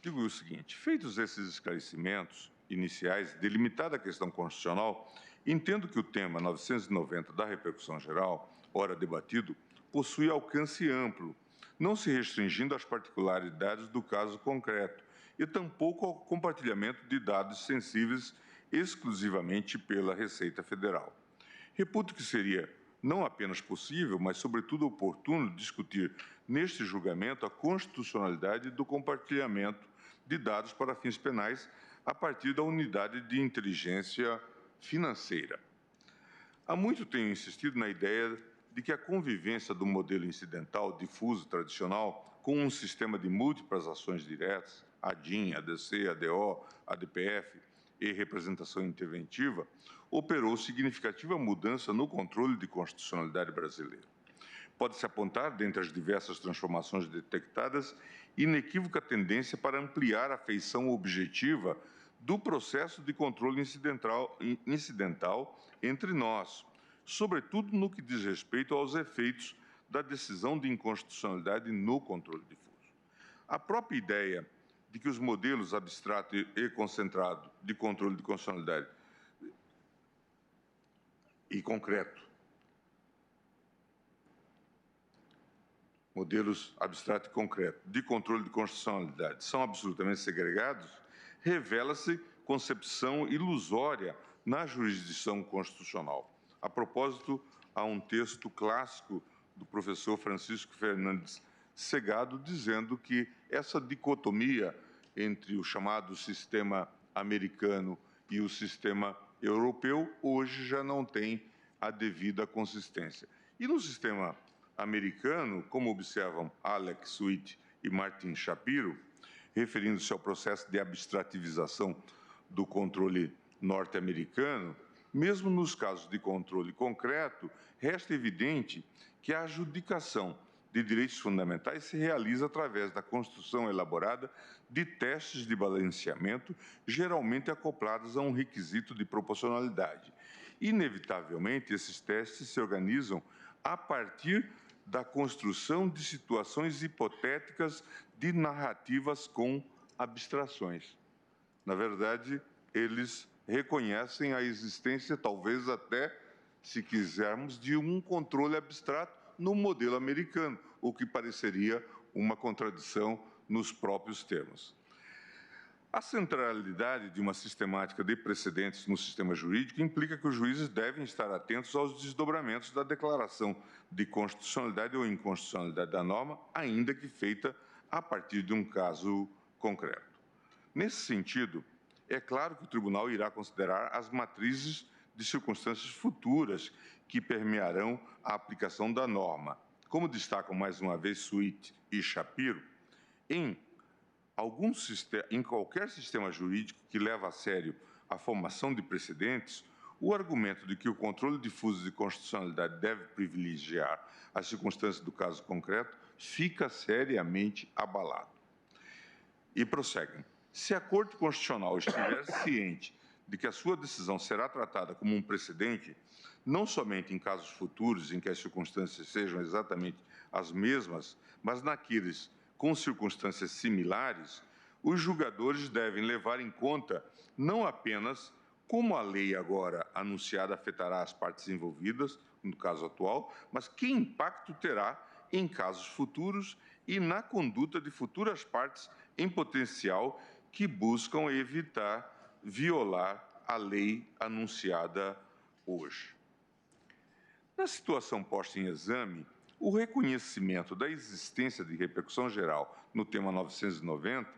Digo o seguinte: feitos esses esclarecimentos, iniciais, delimitada a questão constitucional, entendo que o tema 990 da repercussão geral, ora debatido, possui alcance amplo, não se restringindo às particularidades do caso concreto e tampouco ao compartilhamento de dados sensíveis exclusivamente pela Receita Federal. Reputo que seria não apenas possível, mas sobretudo oportuno discutir neste julgamento a constitucionalidade do compartilhamento de dados para fins penais a partir da unidade de inteligência financeira. Há muito tenho insistido na ideia de que a convivência do modelo incidental difuso tradicional com um sistema de múltiplas ações diretas, ADIM, ADC, ADO, ADPF e representação interventiva, operou significativa mudança no controle de constitucionalidade brasileira. Pode-se apontar, dentre as diversas transformações detectadas, inequívoca tendência para ampliar a feição objetiva do processo de controle incidental entre nós, sobretudo no que diz respeito aos efeitos da decisão de inconstitucionalidade no controle difuso. A própria ideia de que os modelos abstrato e concentrado de controle de constitucionalidade e concreto, modelos abstrato e concreto de controle de constitucionalidade são absolutamente segregados, revela-se concepção ilusória na jurisdição constitucional. A propósito, há um texto clássico do professor Francisco Fernandes Segado dizendo que essa dicotomia entre o chamado sistema americano e o sistema europeu hoje já não tem a devida consistência. E no sistema americano, como observam Alex Witt e Martin Shapiro, referindo-se ao processo de abstrativização do controle norte-americano, mesmo nos casos de controle concreto, resta evidente que a adjudicação de direitos fundamentais se realiza através da construção elaborada de testes de balanceamento, geralmente acoplados a um requisito de proporcionalidade. Inevitavelmente, esses testes se organizam a partir da construção de situações hipotéticas de narrativas com abstrações. Na verdade, eles reconhecem a existência, talvez até, se quisermos, de um controle abstrato no modelo americano, o que pareceria uma contradição nos próprios termos. A centralidade de uma sistemática de precedentes no sistema jurídico implica que os juízes devem estar atentos aos desdobramentos da declaração de constitucionalidade ou inconstitucionalidade da norma, ainda que feita a partir de um caso concreto. Nesse sentido, é claro que o tribunal irá considerar as matrizes de circunstâncias futuras que permearão a aplicação da norma. Como destacam mais uma vez Sweet e Shapiro, em qualquer sistema jurídico que leva a sério a formação de precedentes, o argumento de que o controle difuso de constitucionalidade deve privilegiar as circunstâncias do caso concreto fica seriamente abalado. E prosseguem. Se a Corte Constitucional estiver ciente de que a sua decisão será tratada como um precedente, não somente em casos futuros em que as circunstâncias sejam exatamente as mesmas, mas naqueles com circunstâncias similares, os julgadores devem levar em conta não apenas como a lei agora anunciada afetará as partes envolvidas, no caso atual, mas que impacto terá em casos futuros e na conduta de futuras partes em potencial que buscam evitar violar a lei anunciada hoje. Na situação posta em exame, o reconhecimento da existência de repercussão geral no tema 990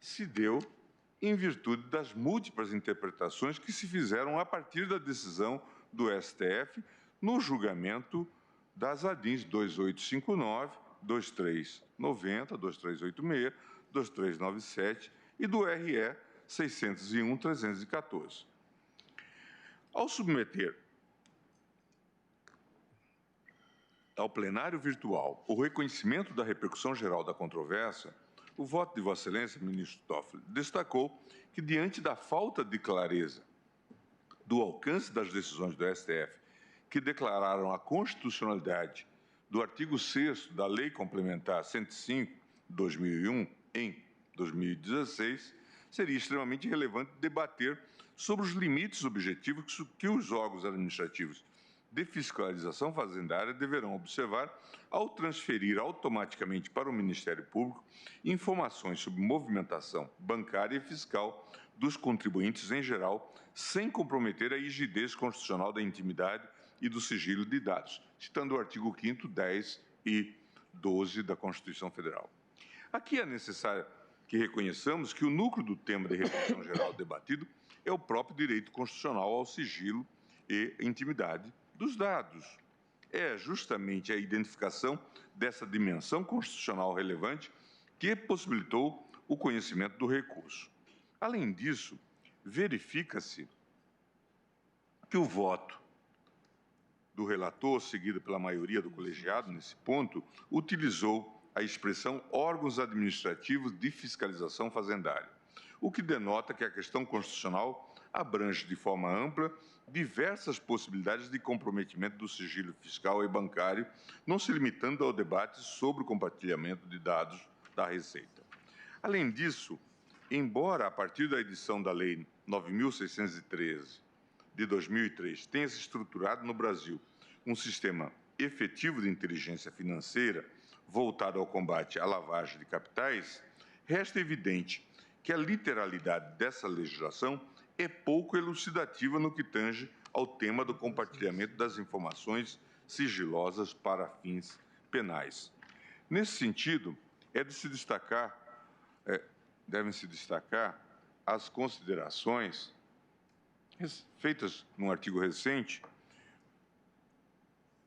se deu em virtude das múltiplas interpretações que se fizeram a partir da decisão do STF no julgamento das ADINs 2859, 2390, 2386, 2397 e do RE 601-314. Ao submeter ao plenário virtual o reconhecimento da repercussão geral da controvérsia, o voto de Vossa Excelência, ministro Toffoli, destacou que, diante da falta de clareza do alcance das decisões do STF, que declararam a constitucionalidade do artigo 6º da Lei Complementar 105/2001, em 2016, seria extremamente relevante debater sobre os limites objetivos que os órgãos administrativos de fiscalização fazendária deverão observar ao transferir automaticamente para o Ministério Público informações sobre movimentação bancária e fiscal dos contribuintes em geral, sem comprometer a rigidez constitucional da intimidade e do sigilo de dados, citando o artigo 5º, 10 e 12 da Constituição Federal. Aqui é necessário que reconheçamos que o núcleo do tema de reflexão geral debatido é o próprio direito constitucional ao sigilo e intimidade dos dados. É justamente a identificação dessa dimensão constitucional relevante que possibilitou o conhecimento do recurso. Além disso, verifica-se que o voto do relator, seguido pela maioria do colegiado nesse ponto, utilizou a expressão órgãos administrativos de fiscalização fazendária, o que denota que a questão constitucional abrange de forma ampla diversas possibilidades de comprometimento do sigilo fiscal e bancário, não se limitando ao debate sobre o compartilhamento de dados da Receita. Além disso, embora a partir da edição da Lei 9.613 de 2003 tenha se estruturado no Brasil um sistema efetivo de inteligência financeira voltado ao combate à lavagem de capitais, resta evidente que a literalidade dessa legislação é pouco elucidativa no que tange ao tema do compartilhamento das informações sigilosas para fins penais. Nesse sentido, devem se destacar as considerações feitas num artigo recente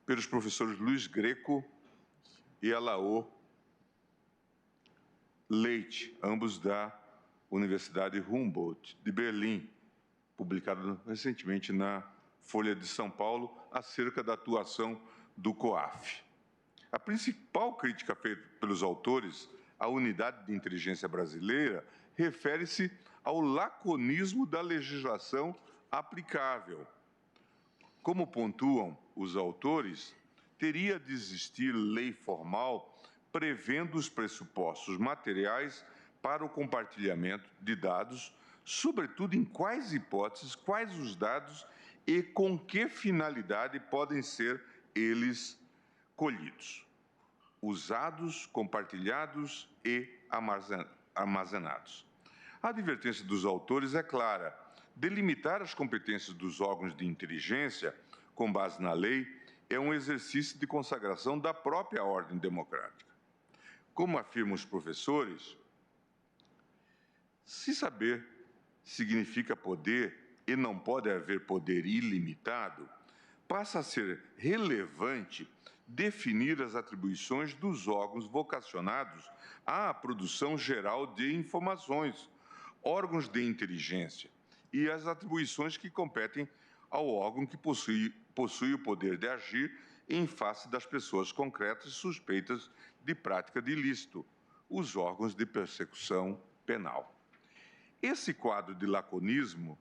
pelos professores Luiz Greco e Alaô Leite, ambos da Universidade Humboldt de Berlim, publicado recentemente na Folha de São Paulo, acerca da atuação do COAF. A principal crítica feita pelos autores à unidade de inteligência brasileira refere-se ao laconismo da legislação aplicável. Como pontuam os autores, teria de existir lei formal prevendo os pressupostos materiais para o compartilhamento de dados, sobretudo em quais hipóteses, quais os dados e com que finalidade podem ser eles colhidos, usados, compartilhados e armazenados. A advertência dos autores é clara: delimitar as competências dos órgãos de inteligência com base na lei é um exercício de consagração da própria ordem democrática. Como afirmam os professores, se saber significa poder e não pode haver poder ilimitado, passa a ser relevante definir as atribuições dos órgãos vocacionados à produção geral de informações, órgãos de inteligência, e as atribuições que competem ao órgão que possui o poder de agir em face das pessoas concretas suspeitas de prática de ilícito, os órgãos de persecução penal. Esse quadro de laconismo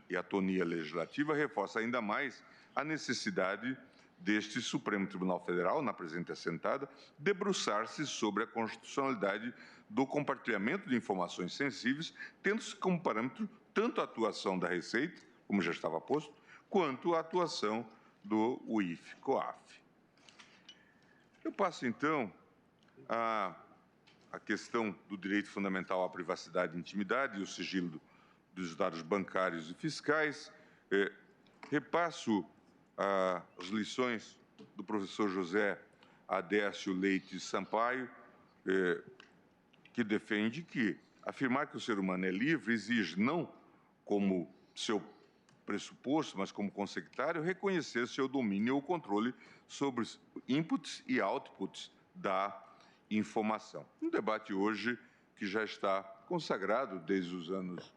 e atonia legislativa reforça ainda mais a necessidade deste Supremo Tribunal Federal, na presente assentada, debruçar-se sobre a constitucionalidade do compartilhamento de informações sensíveis, tendo-se como parâmetro tanto a atuação da Receita, como já estava posto, quanto a atuação do UIF-COAF. Eu passo, então, à questão do direito fundamental à privacidade e intimidade e o sigilo dos dados bancários e fiscais. Repasso as lições do professor José Adércio Leite Sampaio, que defende que afirmar que o ser humano é livre exige, não como seu pressuposto, mas como consectário, reconhecer seu domínio ou controle sobre os inputs e outputs da informação. Um debate hoje que já está consagrado desde os anos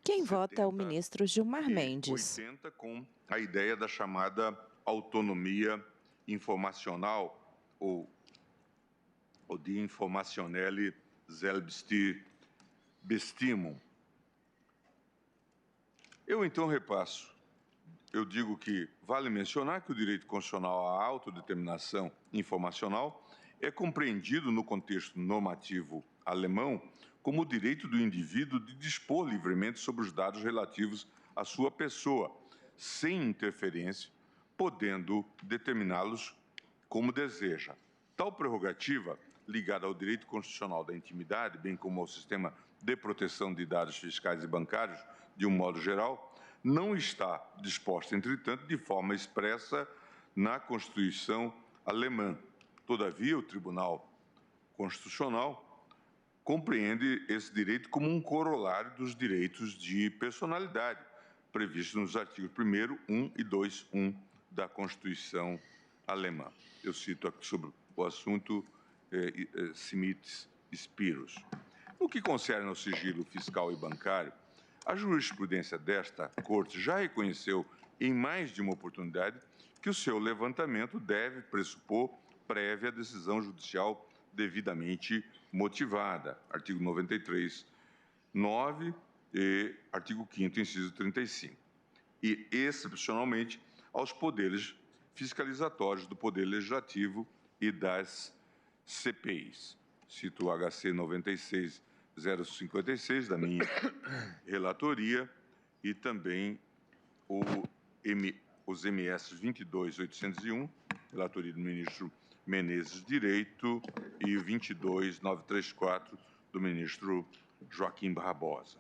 Quem vota é o ministro Gilmar Mendes. 80, com a ideia da chamada autonomia informacional ou de informationelle Selbstbestimmung. Eu, então, repasso. Eu digo que vale mencionar que o direito constitucional à autodeterminação informacional é compreendido no contexto normativo alemão como o direito do indivíduo de dispor livremente sobre os dados relativos à sua pessoa, sem interferência, podendo determiná-los como deseja. Tal prerrogativa, ligada ao direito constitucional da intimidade, bem como ao sistema de proteção de dados fiscais e bancários, de um modo geral, não está disposta, entretanto, de forma expressa na Constituição alemã. Todavia, o Tribunal Constitucional compreende esse direito como um corolário dos direitos de personalidade, previstos nos artigos 1º, 1 e 2.1 da Constituição alemã. Eu cito aqui sobre o assunto Smith-Spiros. No que concerne ao sigilo fiscal e bancário, a jurisprudência desta Corte já reconheceu em mais de uma oportunidade que o seu levantamento deve pressupor prévia decisão judicial devidamente motivada. Artigo 93, 9 e artigo 5º, inciso 35. E, excepcionalmente, aos poderes fiscalizatórios do Poder Legislativo e das CPIs. Cito o HC 96.056 da minha relatoria e também os MS 22.801, relatoria do ministro Menezes Direito, e 22.934 do ministro Joaquim Barbosa.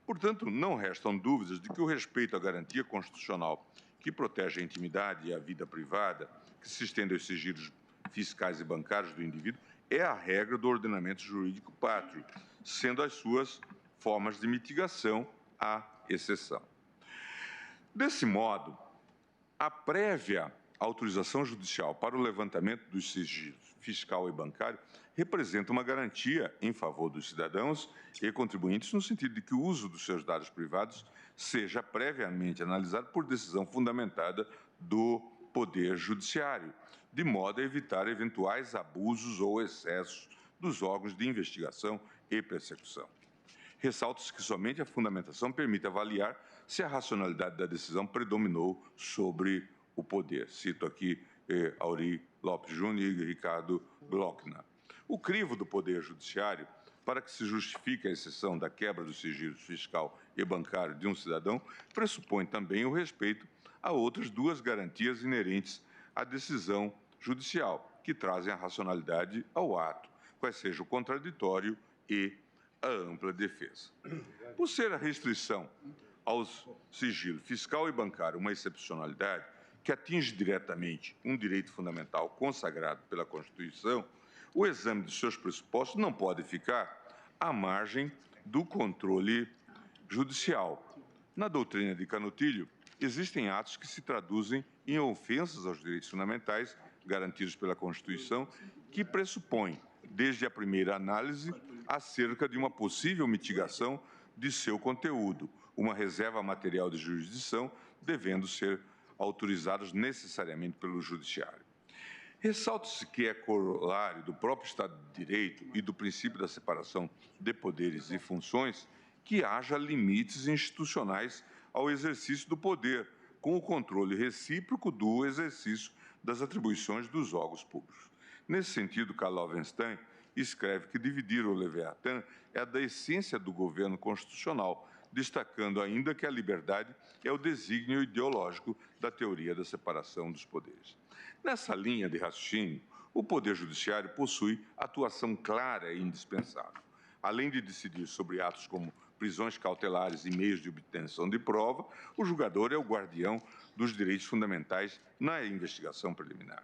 Portanto, não restam dúvidas de que o respeito à garantia constitucional que protege a intimidade e a vida privada, que se estende aos sigilos fiscais e bancários do indivíduo, é a regra do ordenamento jurídico pátrio, sendo as suas formas de mitigação a exceção. Desse modo, a prévia autorização judicial para o levantamento dos sigilos fiscal e bancário representa uma garantia em favor dos cidadãos e contribuintes no sentido de que o uso dos seus dados privados seja previamente analisado por decisão fundamentada do Poder Judiciário, de modo a evitar eventuais abusos ou excessos dos órgãos de investigação e persecução. Ressalta-se que somente a fundamentação permite avaliar se a racionalidade da decisão predominou sobre o poder. Cito aqui Auri Lopes Júnior e Ricardo Glockner. O crivo do Poder Judiciário, para que se justifique a exceção da quebra do sigilo fiscal e bancário de um cidadão, pressupõe também o respeito a outras duas garantias inerentes à decisão judicial, que trazem a racionalidade ao ato, quais seja o contraditório e a ampla defesa. Por ser a restrição aos sigilos fiscal e bancário uma excepcionalidade que atinge diretamente um direito fundamental consagrado pela Constituição, o exame de seus pressupostos não pode ficar à margem do controle judicial. Na doutrina de Canutilho, existem atos que se traduzem em ofensas aos direitos fundamentais garantidos pela Constituição, que pressupõem, desde a primeira análise, acerca de uma possível mitigação de seu conteúdo, uma reserva material de jurisdição devendo ser autorizados necessariamente pelo Judiciário. Ressalta-se que é corolário do próprio Estado de Direito e do princípio da separação de poderes e funções que haja limites institucionais ao exercício do poder, com o controle recíproco do exercício das atribuições dos órgãos públicos. Nesse sentido, Karl Loewenstein escreve que dividir o Leviatã é da essência do governo constitucional, destacando ainda que a liberdade é o desígnio ideológico da teoria da separação dos poderes. Nessa linha de raciocínio, o Poder Judiciário possui atuação clara e indispensável. Além de decidir sobre atos como prisões cautelares e meios de obtenção de prova, o julgador é o guardião dos direitos fundamentais na investigação preliminar.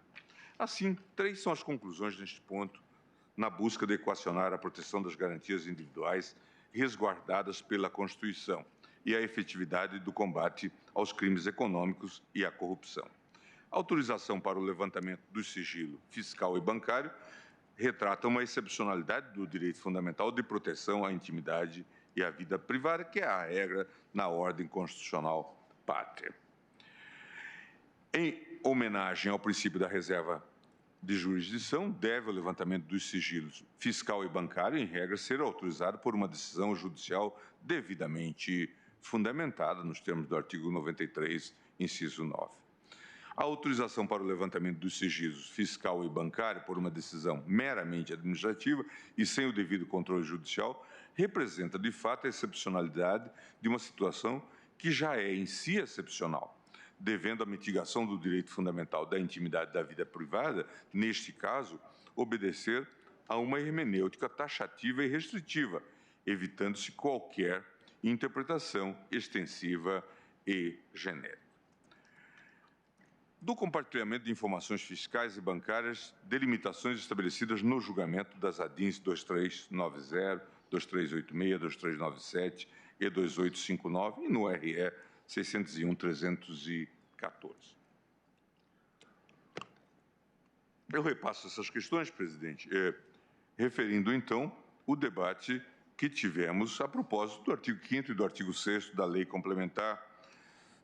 Assim, 3 são as conclusões neste ponto, na busca de equacionar a proteção das garantias individuais resguardadas pela Constituição e a efetividade do combate aos crimes econômicos e à corrupção. A autorização para o levantamento do sigilo fiscal e bancário retrata uma excepcionalidade do direito fundamental de proteção à intimidade e à vida privada, que é a regra na ordem constitucional pátria. Em homenagem ao princípio da reserva de jurisdição, deve o levantamento dos sigilos fiscal e bancário, em regra, ser autorizado por uma decisão judicial devidamente fundamentada nos termos do artigo 93, inciso 9. A autorização para o levantamento dos sigilos fiscal e bancário por uma decisão meramente administrativa e sem o devido controle judicial representa, de fato, a excepcionalidade de uma situação que já é em si excepcional, devendo a mitigação do direito fundamental da intimidade da vida privada, neste caso, obedecer a uma hermenêutica taxativa e restritiva, evitando-se qualquer interpretação extensiva e genérica. Do compartilhamento de informações fiscais e bancárias, delimitações estabelecidas no julgamento das ADINs 2390, 2386, 2397 e 2859 e no RE 601-314. Eu repasso essas questões, presidente, referindo, então, o debate que tivemos a propósito do artigo 5º e do artigo 6º da Lei Complementar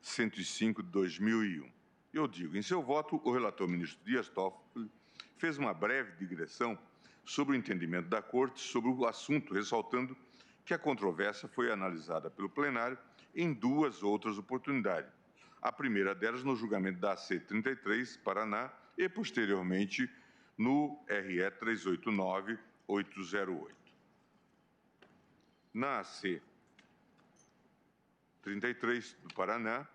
105 de 2001. Eu digo, em seu voto, o relator ministro Dias Toffoli fez uma breve digressão sobre o entendimento da Corte sobre o assunto, ressaltando que a controvérsia foi analisada pelo plenário em duas outras oportunidades. A primeira delas no julgamento da AC 33, Paraná, e posteriormente no RE 389-808. Na AC 33 do Paraná,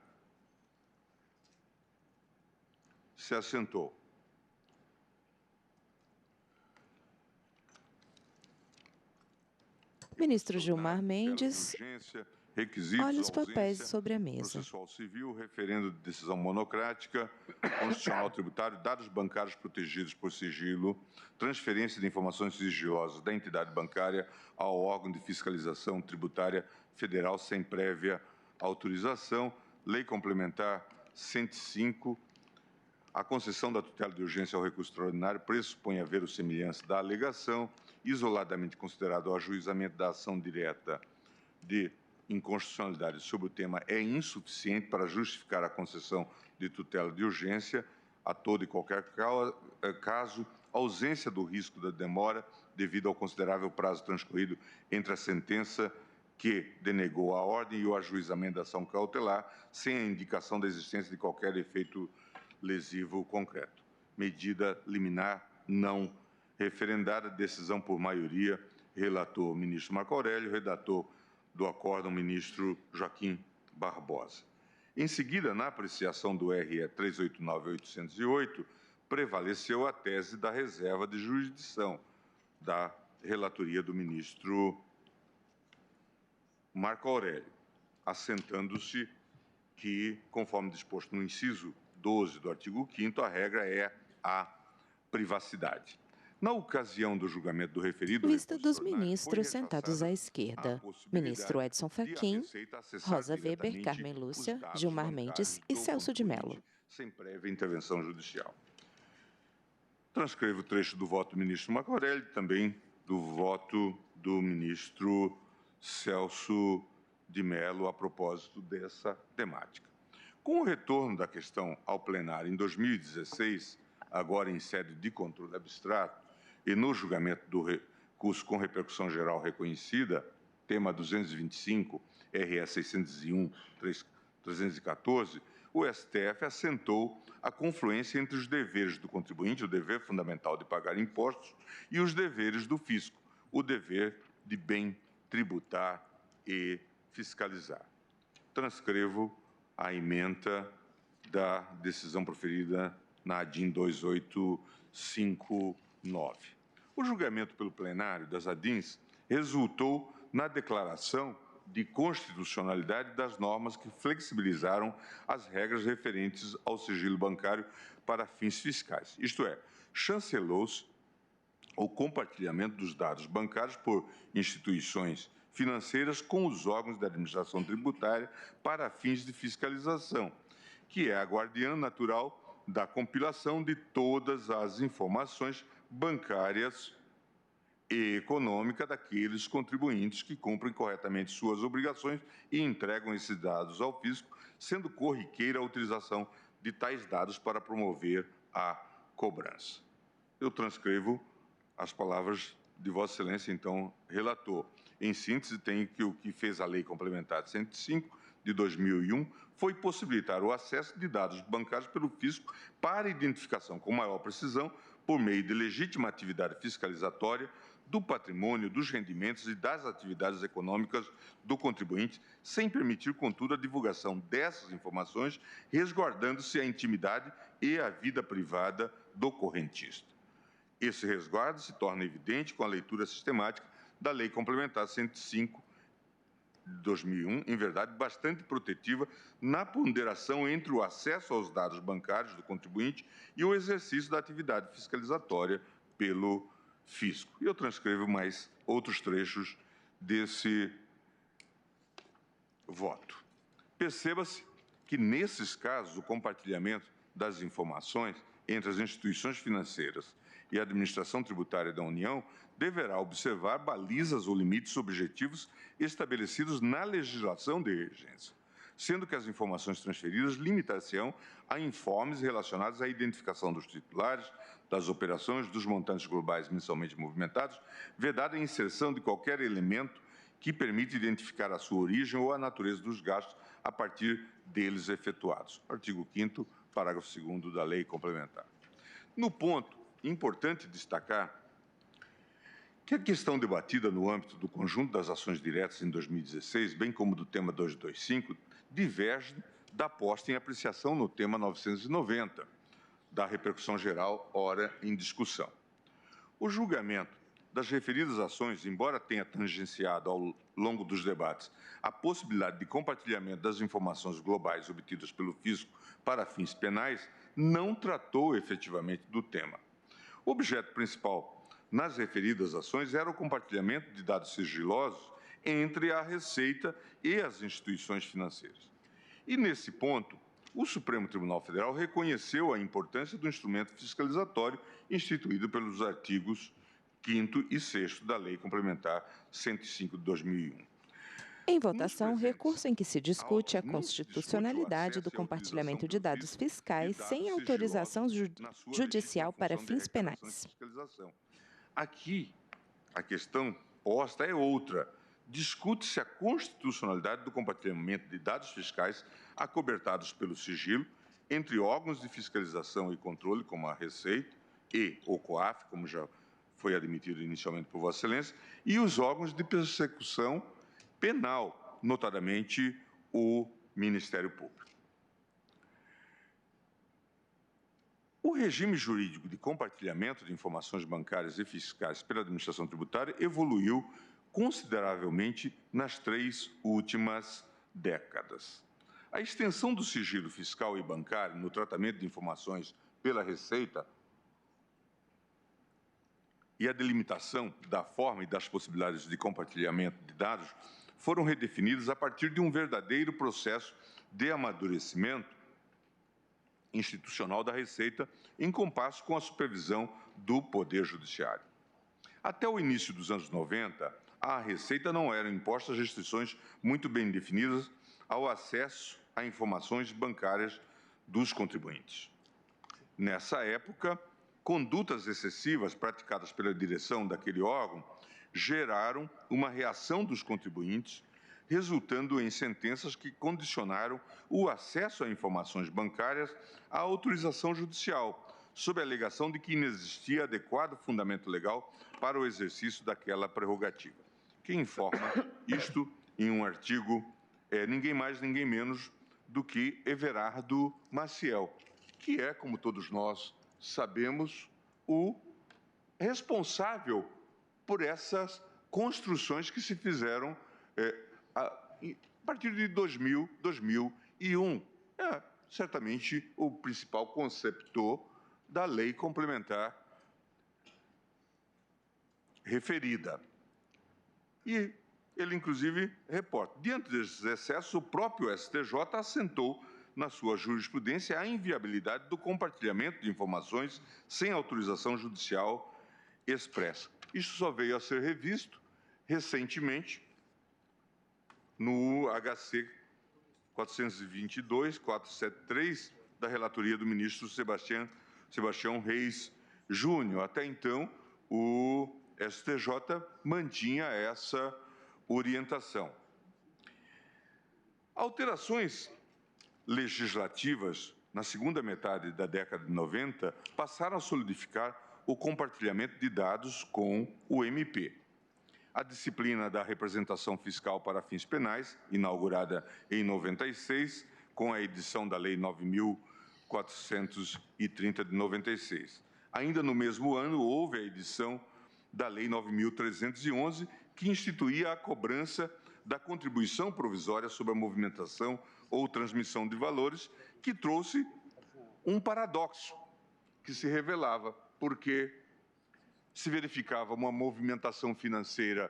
se assentou Ministro Gilmar Mendes, olha os papéis sobre a mesa. Processual civil, referendo de decisão monocrática, constitucional tributário, dados bancários protegidos por sigilo, transferência de informações sigilosas da entidade bancária ao órgão de fiscalização tributária federal sem prévia autorização, Lei Complementar 105. A concessão da tutela de urgência ao recurso extraordinário pressupõe a verossimilhança da alegação, isoladamente considerado o ajuizamento da ação direta de inconstitucionalidade sobre o tema é insuficiente para justificar a concessão de tutela de urgência a todo e qualquer caso, ausência do risco da demora devido ao considerável prazo transcorrido entre a sentença que denegou a ordem e o ajuizamento da ação cautelar, sem a indicação da existência de qualquer efeito lesivo concreto. Medida liminar não referendada, decisão por maioria, relator ministro Marco Aurélio, redator do acórdão ministro Joaquim Barbosa. Em seguida, na apreciação do RE 389-808, prevaleceu a tese da reserva de jurisdição da relatoria do ministro Marco Aurélio, assentando-se que, conforme disposto no inciso 12 do artigo 5º, a regra é a privacidade. Na ocasião do julgamento do referido... Lista dos ministros sentados à esquerda. Ministro Edson Fachin, Rosa Weber, Carmen Lúcia, Gilmar Mendes e Celso de Mello. Sem prévia intervenção judicial. Transcrevo o trecho do voto do ministro Marco Aurélio e também do voto do ministro Celso de Mello a propósito dessa temática. Com o retorno da questão ao plenário em 2016, agora em sede de controle abstrato, e no julgamento do recurso com repercussão geral reconhecida, tema 225, RE 601, 314, o STF assentou a confluência entre os deveres do contribuinte, o dever fundamental de pagar impostos, e os deveres do fisco, o dever de bem tributar e fiscalizar. Transcrevo a ementa da decisão proferida na ADIM 2859. O julgamento pelo plenário das ADINs resultou na declaração de constitucionalidade das normas que flexibilizaram as regras referentes ao sigilo bancário para fins fiscais. Isto é, chancelou-se o compartilhamento dos dados bancários por instituições financeiras com os órgãos da administração tributária para fins de fiscalização, que é a guardiã natural da compilação de todas as informações bancárias e econômicas daqueles contribuintes que cumprem corretamente suas obrigações e entregam esses dados ao fisco, sendo corriqueira a utilização de tais dados para promover a cobrança. Eu transcrevo as palavras de Vossa Excelência, então, relator. Em síntese, tem que o que fez a Lei Complementar 105 de 2001 foi possibilitar o acesso de dados bancários pelo fisco para identificação com maior precisão por meio de legítima atividade fiscalizatória do patrimônio, dos rendimentos e das atividades econômicas do contribuinte, sem permitir, contudo, a divulgação dessas informações, resguardando-se a intimidade e a vida privada do correntista. Esse resguardo se torna evidente com a leitura sistemática da Lei Complementar 105 de 2001, em verdade, bastante protetiva na ponderação entre o acesso aos dados bancários do contribuinte e o exercício da atividade fiscalizatória pelo fisco. E eu transcrevo mais outros trechos desse voto. Perceba-se que, nesses casos, o compartilhamento das informações entre as instituições financeiras e a administração tributária da União deverá observar balizas ou limites objetivos estabelecidos na legislação de regência, sendo que as informações transferidas limitar-se-ão a informes relacionados à identificação dos titulares, das operações, dos montantes globais mensalmente movimentados, vedada a inserção de qualquer elemento que permita identificar a sua origem ou a natureza dos gastos a partir deles efetuados. Artigo 5º, parágrafo 2º da Lei Complementar. No ponto, importante destacar que a questão debatida no âmbito do conjunto das ações diretas em 2016, bem como do tema 225, diverge da posta em apreciação no tema 990, da repercussão geral, ora em discussão. O julgamento das referidas ações, embora tenha tangenciado ao longo dos debates a possibilidade de compartilhamento das informações globais obtidas pelo fisco para fins penais, não tratou efetivamente do tema. O objeto principal nas referidas ações era o compartilhamento de dados sigilosos entre a Receita e as instituições financeiras. E, nesse ponto, o Supremo Tribunal Federal reconheceu a importância do instrumento fiscalizatório instituído pelos artigos 5º e 6º da Lei Complementar 105 de 2001. Em votação, recurso em que se discute a constitucionalidade do compartilhamento de dados fiscais sem autorização judicial para fins penais. Aqui, a questão posta é outra. Discute-se a constitucionalidade do compartilhamento de dados fiscais acobertados pelo sigilo entre órgãos de fiscalização e controle, como a Receita e o COAF, como já foi admitido inicialmente por Vossa Excelência, e os órgãos de persecução penal, notadamente o Ministério Público. O regime jurídico de compartilhamento de informações bancárias e fiscais pela administração tributária evoluiu consideravelmente nas 3 últimas décadas. A extensão do sigilo fiscal e bancário no tratamento de informações pela Receita e a delimitação da forma e das possibilidades de compartilhamento de dados foram redefinidas a partir de um verdadeiro processo de amadurecimento institucional da Receita, em compasso com a supervisão do Poder Judiciário. Até o início dos anos 90, à Receita não eram impostas restrições muito bem definidas ao acesso a informações bancárias dos contribuintes. Nessa época, condutas excessivas praticadas pela direção daquele órgão geraram uma reação dos contribuintes, resultando em sentenças que condicionaram o acesso a informações bancárias à autorização judicial, sob a alegação de que inexistia adequado fundamento legal para o exercício daquela prerrogativa. Quem informa isto em um artigo é ninguém mais, ninguém menos do que Everardo Maciel, que é, como todos nós sabemos, o responsável por essas construções que se fizeram a partir de 2000, 2001. É certamente o principal conceptor da lei complementar referida. E ele, inclusive, reporta. Diante desses excessos, o próprio STJ assentou na sua jurisprudência a inviabilidade do compartilhamento de informações sem autorização judicial expressa. Isso só veio a ser revisto recentemente no HC 422-473 da relatoria do ministro Sebastião Reis Júnior. Até então, o STJ mantinha essa orientação. Alterações legislativas na segunda metade da década de 90 passaram a solidificar o compartilhamento de dados com o MP. A disciplina da representação fiscal para fins penais, inaugurada em 96, com a edição da Lei 9.430 de 96. Ainda no mesmo ano, houve a edição da Lei 9.311, que instituía a cobrança da contribuição provisória sobre a movimentação ou transmissão de valores, que trouxe um paradoxo que se revelava, porque se verificava uma movimentação financeira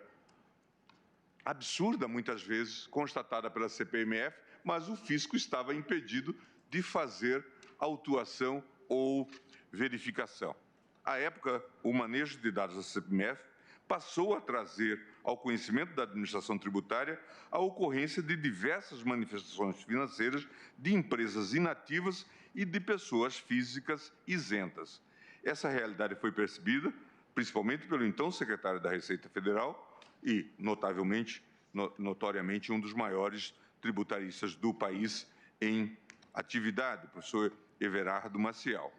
absurda, muitas vezes, constatada pela CPMF, mas o fisco estava impedido de fazer autuação ou verificação. À época, o manejo de dados da CPMF passou a trazer ao conhecimento da administração tributária a ocorrência de diversas manifestações financeiras de empresas inativas e de pessoas físicas isentas. Essa realidade foi percebida, principalmente pelo então secretário da Receita Federal e, notoriamente, um dos maiores tributaristas do país em atividade, o professor Everardo Maciel.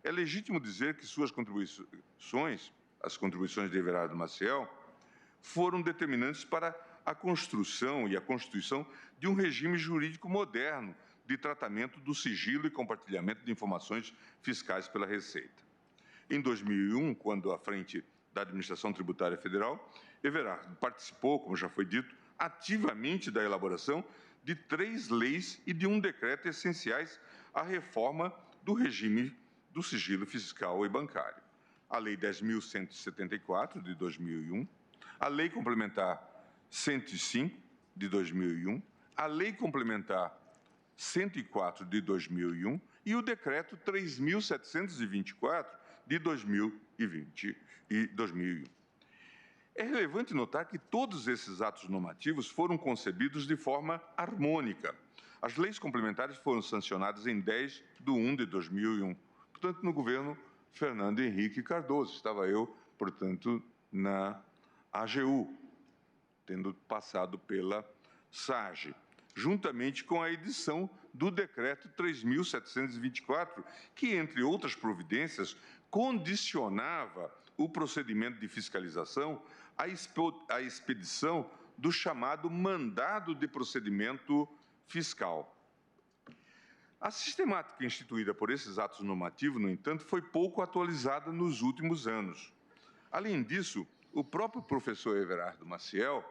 É legítimo dizer que suas contribuições, as contribuições de Everardo Maciel, foram determinantes para a construção e a constituição de um regime jurídico moderno de tratamento do sigilo e compartilhamento de informações fiscais pela Receita. Em 2001, quando à frente da Administração Tributária Federal, Everardo participou, como já foi dito, ativamente da elaboração de 3 leis e de um decreto essenciais à reforma do regime do sigilo fiscal e bancário. A Lei 10.174, de 2001, a Lei Complementar 105, de 2001, a Lei Complementar 104, de 2001 e o Decreto 3.724, de 2020 e 2001. É relevante notar que todos esses atos normativos foram concebidos de forma harmônica. As leis complementares foram sancionadas em 10/1 de 2001, portanto, no governo Fernando Henrique Cardoso. Estava eu, portanto, na AGU, tendo passado pela SAGE, juntamente com a edição do Decreto 3.724, que, entre outras providências, condicionava o procedimento de fiscalização à expedição do chamado mandado de procedimento fiscal. A sistemática instituída por esses atos normativos, no entanto, foi pouco atualizada nos últimos anos. Além disso, o próprio professor Everardo Maciel,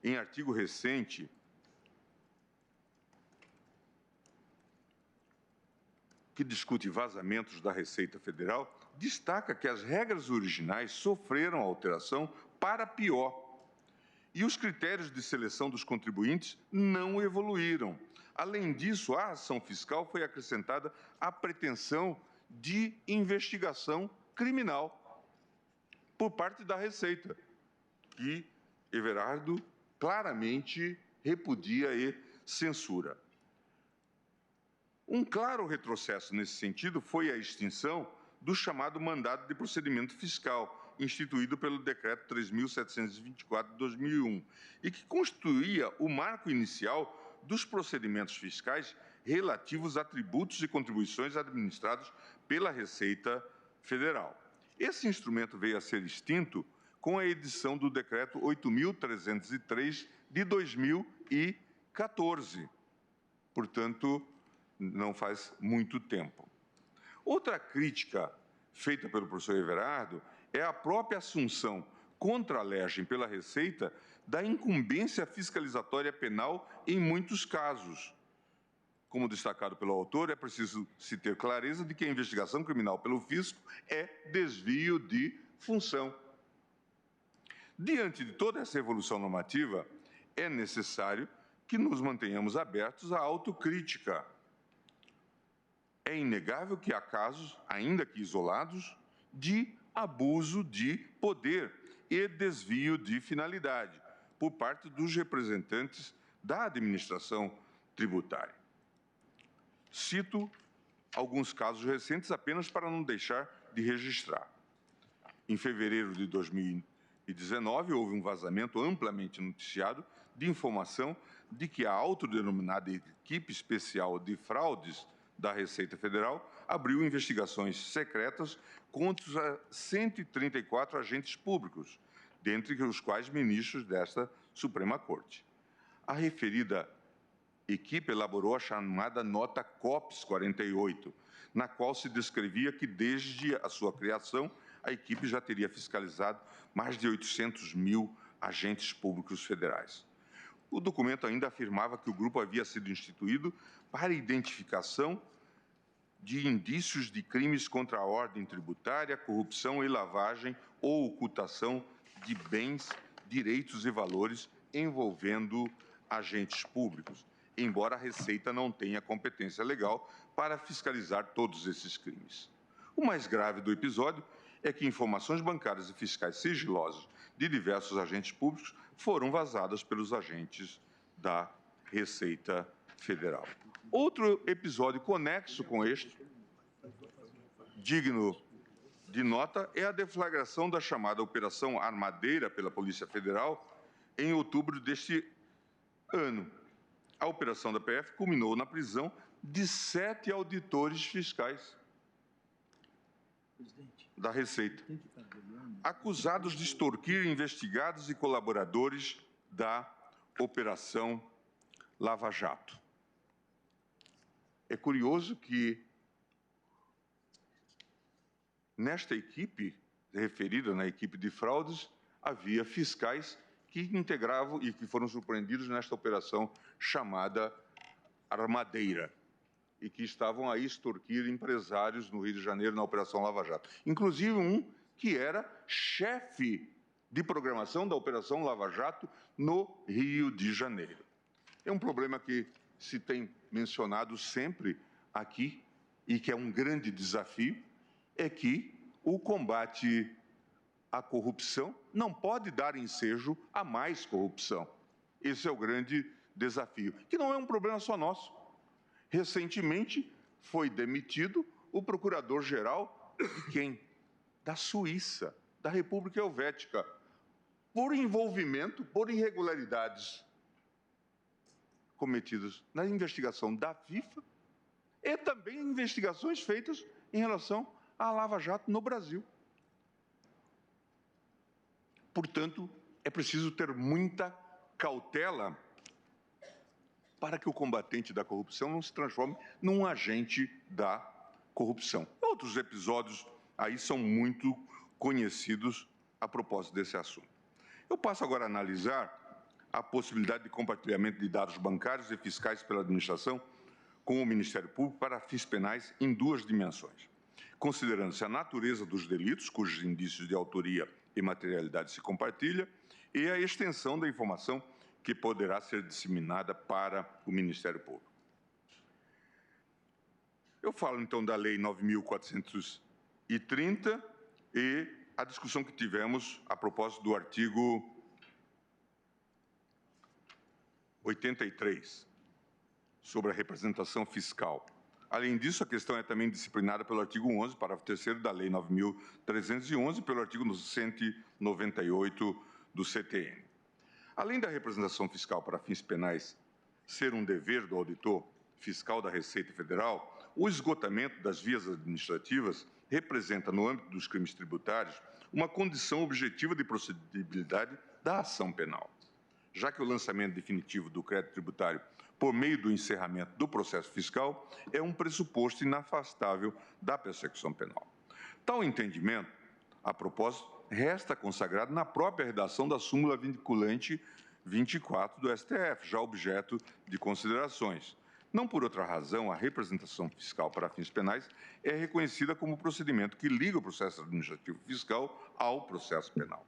em artigo recente, que discute vazamentos da Receita Federal, destaca que as regras originais sofreram alteração para pior e os critérios de seleção dos contribuintes não evoluíram. Além disso, à ação fiscal foi acrescentada a pretensão de investigação criminal por parte da Receita, que Everardo claramente repudia e censura. Um claro retrocesso nesse sentido foi a extinção do chamado mandado de procedimento fiscal, instituído pelo Decreto 3.724 de 2001, e que constituía o marco inicial dos procedimentos fiscais relativos a tributos e contribuições administrados pela Receita Federal. Esse instrumento veio a ser extinto com a edição do Decreto 8.303 de 2014. Portanto, não faz muito tempo. Outra crítica feita pelo professor Everardo é a própria assunção contra a legem pela Receita da incumbência fiscalizatória penal em muitos casos. Como destacado pelo autor, é preciso se ter clareza de que a investigação criminal pelo fisco é desvio de função. Diante de toda essa evolução normativa, é necessário que nos mantenhamos abertos à autocrítica. É inegável que há casos, ainda que isolados, de abuso de poder e desvio de finalidade por parte dos representantes da administração tributária. Cito alguns casos recentes apenas para não deixar de registrar. Em fevereiro de 2020, 2019, houve um vazamento amplamente noticiado de informação de que a autodenominada Equipe Especial de Fraudes da Receita Federal abriu investigações secretas contra 134 agentes públicos, dentre os quais ministros desta Suprema Corte. A referida equipe elaborou a chamada nota COPS 48, na qual se descrevia que, desde a sua criação, a equipe já teria fiscalizado mais de 800 mil agentes públicos federais. O documento ainda afirmava que o grupo havia sido instituído para identificação de indícios de crimes contra a ordem tributária, corrupção e lavagem ou ocultação de bens, direitos e valores envolvendo agentes públicos, embora a Receita não tenha competência legal para fiscalizar todos esses crimes. O mais grave do episódio é que informações bancárias e fiscais sigilosas de diversos agentes públicos foram vazadas pelos agentes da Receita Federal. Outro episódio conexo com este, digno de nota, é a deflagração da chamada Operação Armadeira pela Polícia Federal em outubro deste ano. A operação da PF culminou na prisão de 7 auditores fiscais da Receita, acusados de extorquir investigados e colaboradores da Operação Lava Jato. É curioso que nesta equipe, referida na equipe de fraudes, havia fiscais que integravam e que foram surpreendidos nesta operação chamada Armadeira, e que estavam a extorquir empresários no Rio de Janeiro na Operação Lava Jato. Inclusive um que era chefe de programação da Operação Lava Jato no Rio de Janeiro. É um problema que se tem mencionado sempre aqui e que é um grande desafio, é que o combate à corrupção não pode dar ensejo a mais corrupção. Esse é o grande desafio, que não é um problema só nosso. Recentemente foi demitido o procurador-geral de quem? Da Suíça, da República Helvética, por envolvimento, por irregularidades cometidas na investigação da FIFA e também investigações feitas em relação à Lava Jato no Brasil. Portanto, é preciso ter muita cautela para que o combatente da corrupção não se transforme num agente da corrupção. Outros episódios aí são muito conhecidos a propósito desse assunto. Eu passo agora a analisar a possibilidade de compartilhamento de dados bancários e fiscais pela administração com o Ministério Público para fins penais em duas dimensões, considerando-se a natureza dos delitos, cujos indícios de autoria e materialidade se compartilham, e a extensão da informação que poderá ser disseminada para o Ministério Público. Eu falo, então, da Lei 9.430 e a discussão que tivemos a propósito do artigo 83, sobre a representação fiscal. Além disso, a questão é também disciplinada pelo artigo 11, parágrafo 3º da Lei 9.311 e pelo artigo 198 do CTN. Além da representação fiscal para fins penais ser um dever do auditor fiscal da Receita Federal, o esgotamento das vias administrativas representa, no âmbito dos crimes tributários, uma condição objetiva de procedibilidade da ação penal, já que o lançamento definitivo do crédito tributário por meio do encerramento do processo fiscal é um pressuposto inafastável da persecução penal. Tal entendimento, a propósito, resta consagrado na própria redação da súmula vinculante 24 do STF, já objeto de considerações. Não por outra razão, a representação fiscal para fins penais é reconhecida como procedimento que liga o processo administrativo fiscal ao processo penal.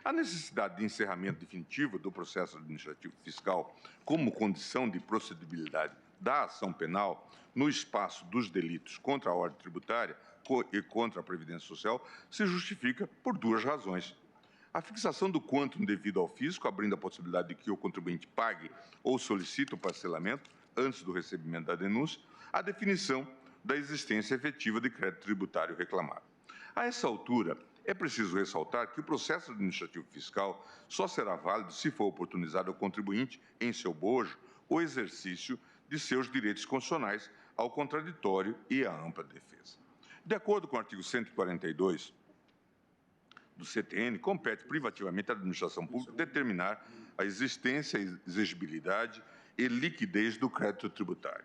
A necessidade de encerramento definitivo do processo administrativo fiscal como condição de procedibilidade da ação penal no espaço dos delitos contra a ordem tributária e contra a Previdência Social se justifica por duas razões. A fixação do quantum devido ao fisco, abrindo a possibilidade de que o contribuinte pague ou solicite o parcelamento antes do recebimento da denúncia, a definição da existência efetiva de crédito tributário reclamado. A essa altura, É preciso ressaltar que o processo administrativo fiscal só será válido se for oportunizado ao contribuinte, em seu bojo, o exercício de seus direitos constitucionais ao contraditório e à ampla defesa. De acordo com o artigo 142 do CTN, compete privativamente à administração pública determinar a existência, exigibilidade e liquidez do crédito tributário.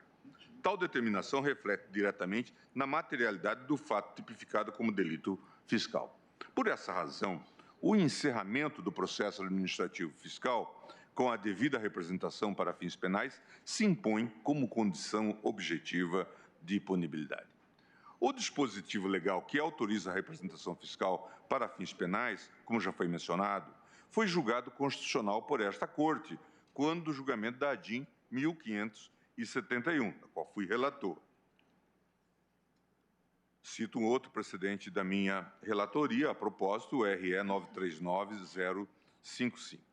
Tal determinação reflete diretamente na materialidade do fato tipificado como delito fiscal. Por essa razão, o encerramento do processo administrativo fiscal, com a devida representação para fins penais, se impõe como condição objetiva de punibilidade. O dispositivo legal que autoriza a representação fiscal para fins penais, como já foi mencionado, foi julgado constitucional por esta Corte, quando do julgamento da ADIM 1571, da qual fui relator. Cito um outro precedente da minha relatoria, a propósito, o RE 939055.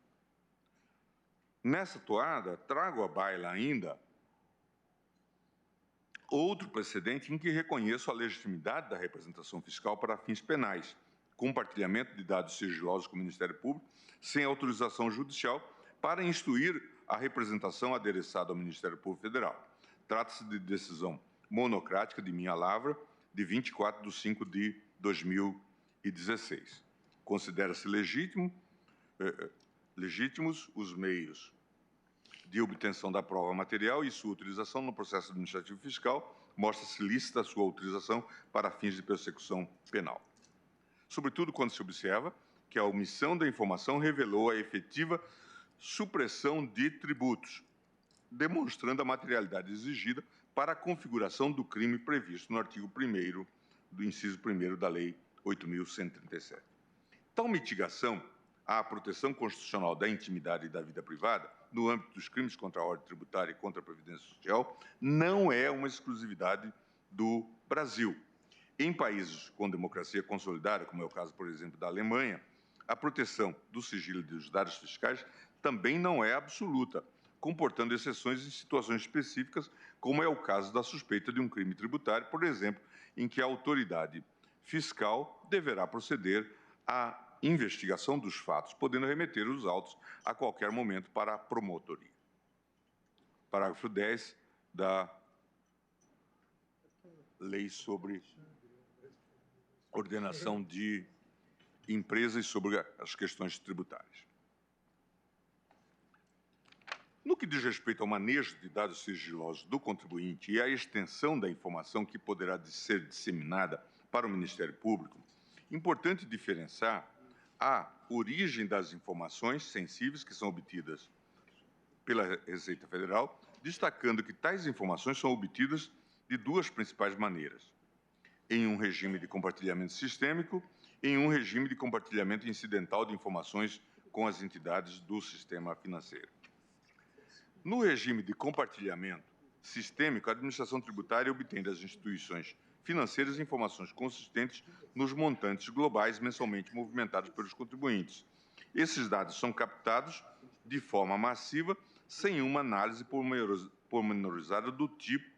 Nessa toada, trago à baila ainda outro precedente em que reconheço a legitimidade da representação fiscal para fins penais, compartilhamento de dados sigilosos com o Ministério Público, sem autorização judicial, para instruir a representação adereçada ao Ministério Público Federal. Trata-se de decisão monocrática de minha lavra, de 24 de 5 de 2016. Considera-se legítimos os meios de obtenção da prova material e sua utilização no processo administrativo fiscal, mostra-se lícita a sua utilização para fins de persecução penal. Sobretudo quando se observa que a omissão da informação revelou a efetiva supressão de tributos, demonstrando a materialidade exigida para a configuração do crime previsto no artigo 1º do inciso 1º da Lei 8.137. Tal mitigação à proteção constitucional da intimidade e da vida privada, no âmbito dos crimes contra a ordem tributária e contra a Previdência Social, não é uma exclusividade do Brasil. Em países com democracia consolidada, como é o caso, por exemplo, da Alemanha, a proteção do sigilo dos dados fiscais também não é absoluta, comportando exceções em situações específicas, como é o caso da suspeita de um crime tributário, por exemplo, em que a autoridade fiscal deverá proceder à investigação dos fatos, podendo remeter os autos a qualquer momento para a promotoria. Parágrafo 10 da Lei sobre Ordenação de Empresas e sobre as questões tributárias. No que diz respeito ao manejo de dados sigilosos do contribuinte e à extensão da informação que poderá ser disseminada para o Ministério Público, importante diferenciar a origem das informações sensíveis que são obtidas pela Receita Federal, destacando que tais informações são obtidas de duas principais maneiras: em um regime de compartilhamento sistêmico e em um regime de compartilhamento incidental de informações com as entidades do sistema financeiro. No regime de compartilhamento sistêmico, a administração tributária obtém das instituições financeiras informações consistentes nos montantes globais mensalmente movimentados pelos contribuintes. Esses dados são captados de forma massiva, sem uma análise pormenorizada do tipo,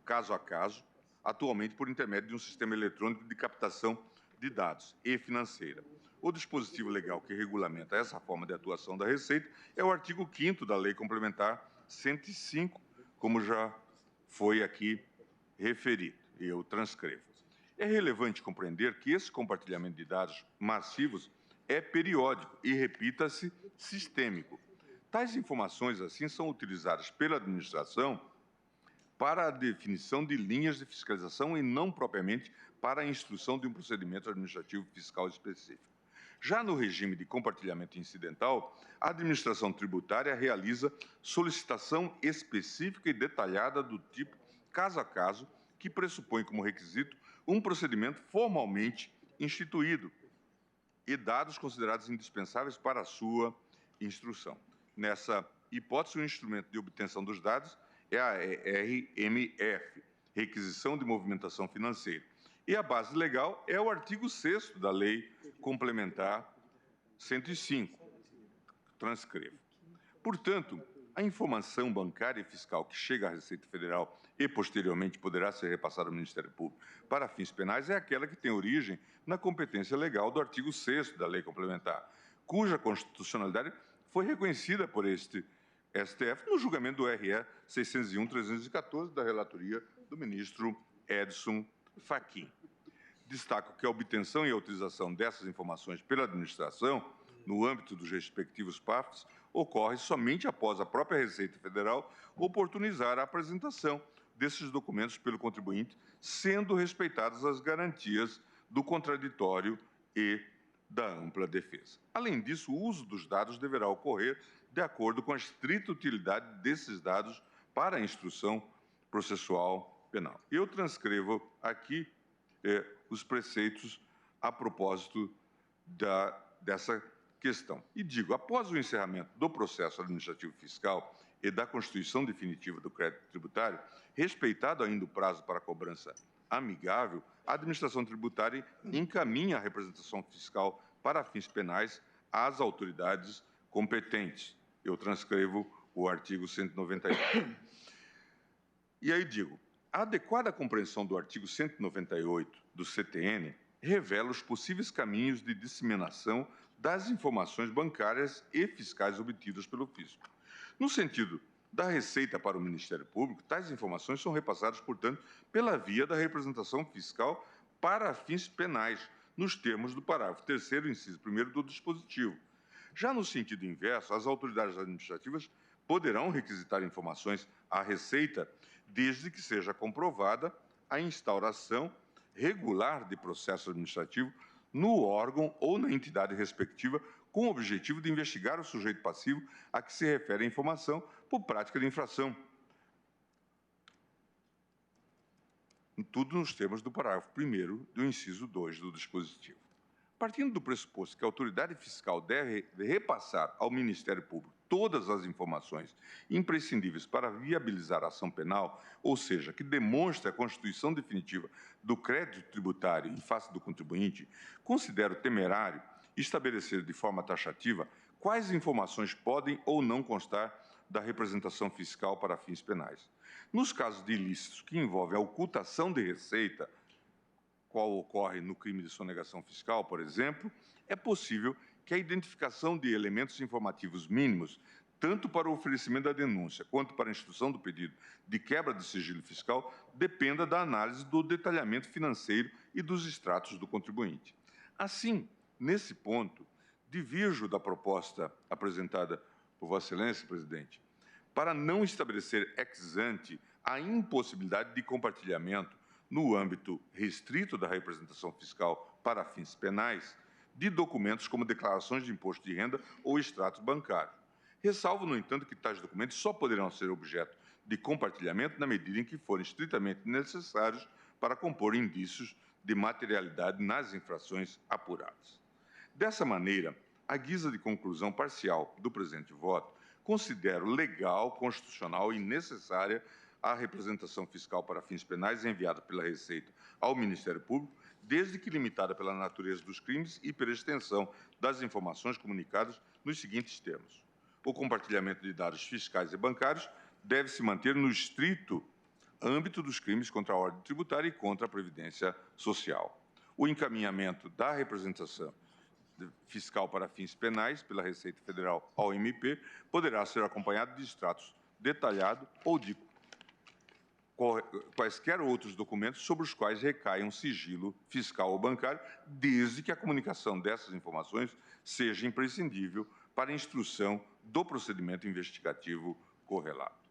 caso a caso, atualmente por intermédio de um sistema eletrônico de captação de dados e financeira. O dispositivo legal que regulamenta essa forma de atuação da Receita é o artigo 5º da Lei Complementar 105, como já foi aqui referido, e eu transcrevo. É relevante compreender que esse compartilhamento de dados massivos é periódico e, repita-se, sistêmico. Tais informações, assim, são utilizadas pela administração para a definição de linhas de fiscalização e não propriamente para a instrução de um procedimento administrativo fiscal específico. Já no regime de compartilhamento incidental, a administração tributária realiza solicitação específica e detalhada do tipo caso a caso, que pressupõe como requisito um procedimento formalmente instituído e dados considerados indispensáveis para a sua instrução. Nessa hipótese, o instrumento de obtenção dos dados é a RMF, Requisição de Movimentação Financeira. E a base legal é o artigo 6º da Lei Complementar 105. Transcrevo. Portanto, A informação bancária e fiscal que chega à Receita Federal e, posteriormente, poderá ser repassada ao Ministério Público para fins penais é aquela que tem origem na competência legal do artigo 6º da Lei Complementar, cuja constitucionalidade foi reconhecida por este STF no julgamento do RE 601/314 da relatoria do ministro Edson Fachin. Destaco que a obtenção e a utilização dessas informações pela administração, no âmbito dos respectivos PAFs, ocorre somente após a própria Receita Federal oportunizar a apresentação desses documentos pelo contribuinte, sendo respeitadas as garantias do contraditório e da ampla defesa. Além disso, o uso dos dados deverá ocorrer de acordo com a estrita utilidade desses dados para a instrução processual penal. Eu transcrevo aqui os preceitos a propósito dessa questão. E digo, após o encerramento do processo administrativo fiscal e da constituição definitiva do crédito tributário, respeitado ainda o prazo para a cobrança amigável, a administração tributária encaminha a representação fiscal para fins penais às autoridades competentes. Eu transcrevo o artigo 198. E aí digo, a adequada compreensão do artigo 198 do CTN revela os possíveis caminhos de disseminação das informações bancárias e fiscais obtidas pelo fisco. No sentido da receita para o Ministério Público, tais informações são repassadas, portanto, pela via da representação fiscal para fins penais, nos termos do parágrafo 3º, inciso 1º do dispositivo. Já no sentido inverso, as autoridades administrativas poderão requisitar informações à Receita, desde que seja comprovada a instauração regular de processo administrativo no órgão ou na entidade respectiva, com o objetivo de investigar o sujeito passivo a que se refere a informação por prática de infração. Tudo nos termos do parágrafo 1º do inciso 2 do dispositivo. Partindo do pressuposto que a autoridade fiscal deve repassar ao Ministério Público todas as informações imprescindíveis para viabilizar a ação penal, ou seja, que demonstre a constituição definitiva do crédito tributário em face do contribuinte, considero temerário estabelecer de forma taxativa quais informações podem ou não constar da representação fiscal para fins penais. Nos casos de ilícitos que envolvem a ocultação de receita, qual ocorre no crime de sonegação fiscal, por exemplo, é possível que a identificação de elementos informativos mínimos, tanto para o oferecimento da denúncia quanto para a instrução do pedido de quebra de sigilo fiscal, dependa da análise do detalhamento financeiro e dos extratos do contribuinte. Assim, nesse ponto, divirjo da proposta apresentada por Vossa Excelência, presidente, para não estabelecer ex ante a impossibilidade de compartilhamento no âmbito restrito da representação fiscal para fins penais, de documentos como declarações de imposto de renda ou extratos bancários. Ressalvo, no entanto, que tais documentos só poderão ser objeto de compartilhamento na medida em que forem estritamente necessários para compor indícios de materialidade nas infrações apuradas. Dessa maneira, à guisa de conclusão parcial do presente voto, considero legal, constitucional e necessária a representação fiscal para fins penais enviada pela Receita ao Ministério Público, desde que limitada pela natureza dos crimes e pela extensão das informações comunicadas nos seguintes termos. O compartilhamento de dados fiscais e bancários deve se manter no estrito âmbito dos crimes contra a ordem tributária e contra a Previdência Social. O encaminhamento da representação fiscal para fins penais pela Receita Federal ao MP poderá ser acompanhado de extratos detalhados ou de quaisquer outros documentos sobre os quais recaia um sigilo fiscal ou bancário, desde que a comunicação dessas informações seja imprescindível para a instrução do procedimento investigativo correlato.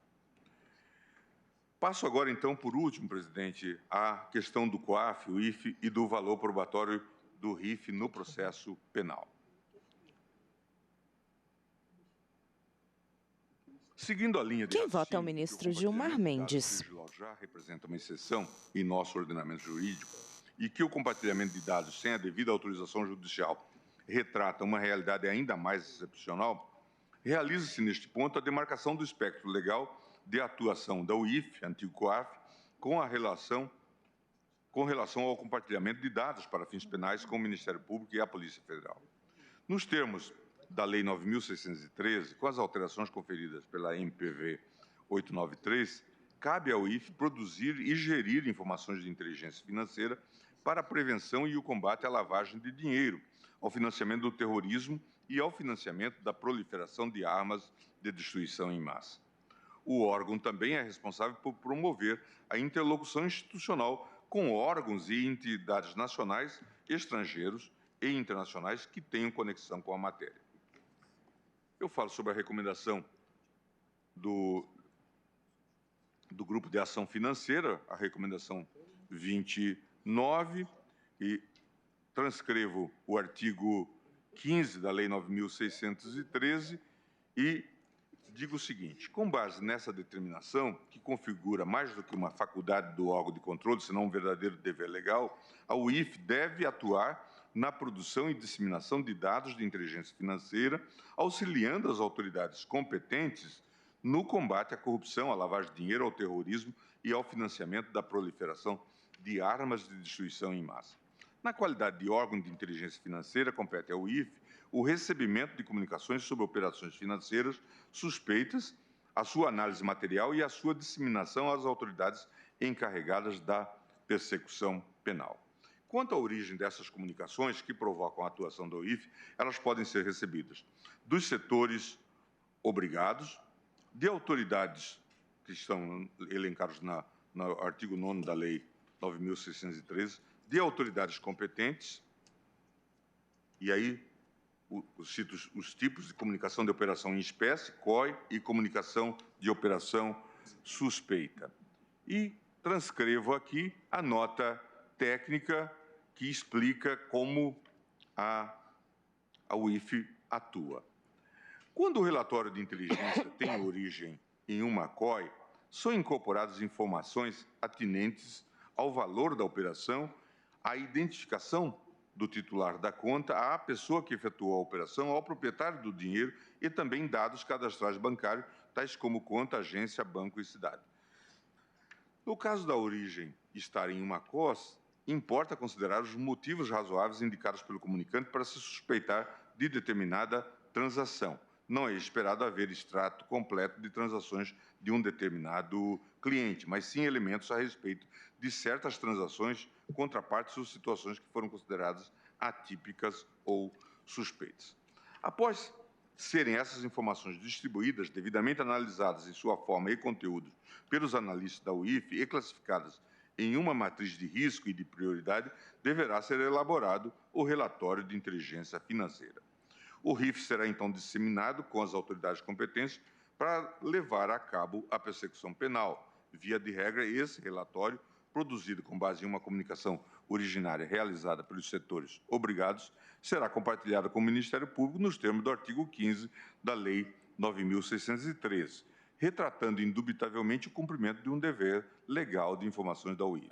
Passo agora, então, por último, presidente, à questão do COAF, o IFE e do valor probatório do RIF no processo penal. Seguindo a linha de Quem vota é o ministro Gilmar Mendes. Já representa uma exceção em nosso ordenamento jurídico e que o compartilhamento de dados sem a devida autorização judicial retrata uma realidade ainda mais excepcional, realiza-se neste ponto a demarcação do espectro legal de atuação da UIF, antigo COAF, com relação ao compartilhamento de dados para fins penais com o Ministério Público e a Polícia Federal. Nos termos da Lei 9.613, com as alterações conferidas pela MPV 893, cabe ao IFE produzir e gerir informações de inteligência financeira para a prevenção e o combate à lavagem de dinheiro, ao financiamento do terrorismo e ao financiamento da proliferação de armas de destruição em massa. O órgão também é responsável por promover a interlocução institucional com órgãos e entidades nacionais, estrangeiros e internacionais que tenham conexão com a matéria. Eu falo sobre a recomendação do Grupo de Ação Financeira, a recomendação 29, e transcrevo o artigo 15 da Lei 9.613 e digo o seguinte: com base nessa determinação, que configura mais do que uma faculdade do órgão de controle, senão um verdadeiro dever legal, a UIF deve atuar na produção e disseminação de dados de inteligência financeira, auxiliando as autoridades competentes no combate à corrupção, à lavagem de dinheiro, ao terrorismo e ao financiamento da proliferação de armas de destruição em massa. Na qualidade de órgão de inteligência financeira, compete ao IFE o recebimento de comunicações sobre operações financeiras suspeitas, a sua análise material e a sua disseminação às autoridades encarregadas da persecução penal. Quanto à origem dessas comunicações que provocam a atuação do IFE, elas podem ser recebidas dos setores obrigados, de autoridades que estão elencados no artigo 9º da Lei 9.613, de autoridades competentes, e aí cito os tipos de comunicação de operação em espécie, COI, e comunicação de operação suspeita. E transcrevo aqui a nota técnica que explica como a UIF atua. Quando o relatório de inteligência tem origem em uma COI, são incorporadas informações atinentes ao valor da operação, à identificação do titular da conta, à pessoa que efetuou a operação, ao proprietário do dinheiro e também dados cadastrais bancários, tais como conta, agência, banco e cidade. No caso da origem estar em uma COS, importa considerar os motivos razoáveis indicados pelo comunicante para se suspeitar de determinada transação. Não é esperado haver extrato completo de transações de um determinado cliente, mas sim elementos a respeito de certas transações, contrapartes ou situações que foram consideradas atípicas ou suspeitas. Após serem essas informações distribuídas, devidamente analisadas em sua forma e conteúdo pelos analistas da UIF e classificadas em uma matriz de risco e de prioridade, deverá ser elaborado o relatório de inteligência financeira. O RIF será então disseminado com as autoridades competentes para levar a cabo a persecução penal. Via de regra, esse relatório, produzido com base em uma comunicação originária realizada pelos setores obrigados, será compartilhado com o Ministério Público nos termos do artigo 15 da Lei 9.613, retratando indubitavelmente o cumprimento de um dever legal de informações da UIF.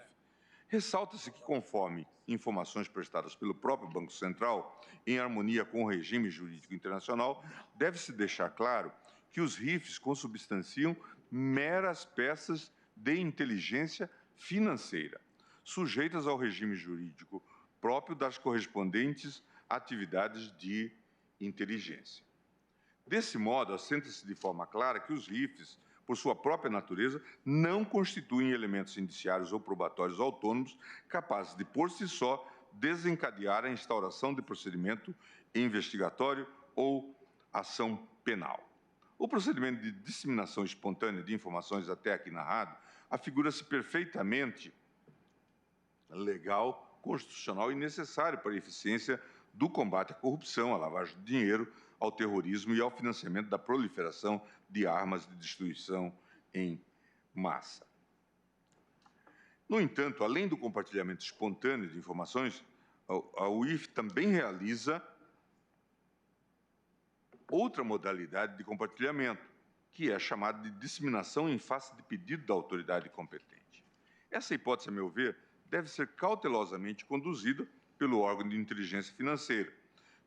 Ressalta-se que, conforme informações prestadas pelo próprio Banco Central, em harmonia com o regime jurídico internacional, deve-se deixar claro que os RIFs consubstanciam meras peças de inteligência financeira, sujeitas ao regime jurídico próprio das correspondentes atividades de inteligência. Desse modo, assenta-se de forma clara que os RIFs, por sua própria natureza, não constituem elementos indiciários ou probatórios autônomos capazes de, por si só, desencadear a instauração de procedimento investigatório ou ação penal. O procedimento de disseminação espontânea de informações até aqui narrado afigura-se perfeitamente legal, constitucional e necessário para a eficiência do combate à corrupção, à lavagem de dinheiro, ao terrorismo e ao financiamento da proliferação de armas de destruição em massa. No entanto, além do compartilhamento espontâneo de informações, a UIF também realiza outra modalidade de compartilhamento, que é chamada de disseminação em face de pedido da autoridade competente. Essa hipótese, a meu ver, deve ser cautelosamente conduzida pelo órgão de inteligência financeira.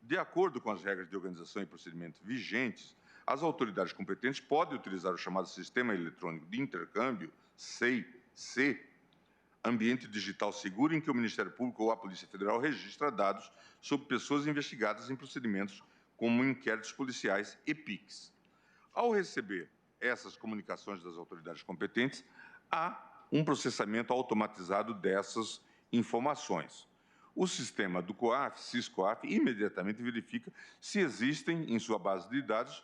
De acordo com as regras de organização e procedimento vigentes, as autoridades competentes podem utilizar o chamado Sistema Eletrônico de Intercâmbio, SEI-C, ambiente digital seguro em que o Ministério Público ou a Polícia Federal registra dados sobre pessoas investigadas em procedimentos como inquéritos policiais e PICs. Ao receber essas comunicações das autoridades competentes, há um processamento automatizado dessas informações. O sistema do COAF, SIS-COAF, imediatamente verifica se existem em sua base de dados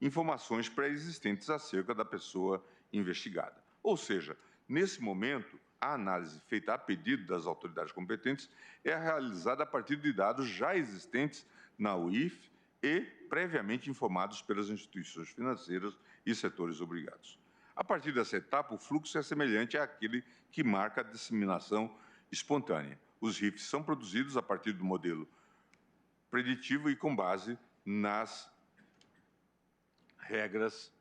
informações pré-existentes acerca da pessoa investigada. Ou seja, nesse momento, a análise feita a pedido das autoridades competentes é realizada a partir de dados já existentes na UIF e previamente informados pelas instituições financeiras e setores obrigados. A partir dessa etapa, o fluxo é semelhante àquele que marca a disseminação espontânea. Os RIFs são produzidos a partir do modelo preditivo e com base nas regras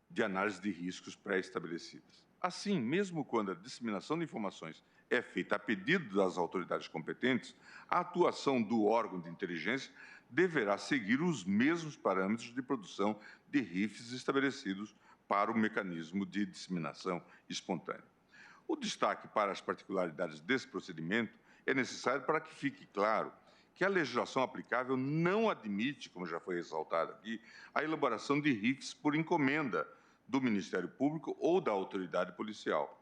de análise de riscos pré-estabelecidas. Assim, mesmo quando a disseminação de informações é feita a pedido das autoridades competentes, a atuação do órgão de inteligência deverá seguir os mesmos parâmetros de produção de RIFs estabelecidos para o mecanismo de disseminação espontânea. O destaque para as particularidades desse procedimento é necessário para que fique claro que a legislação aplicável não admite, como já foi ressaltado aqui, a elaboração de RIFs por encomenda do Ministério Público ou da autoridade policial.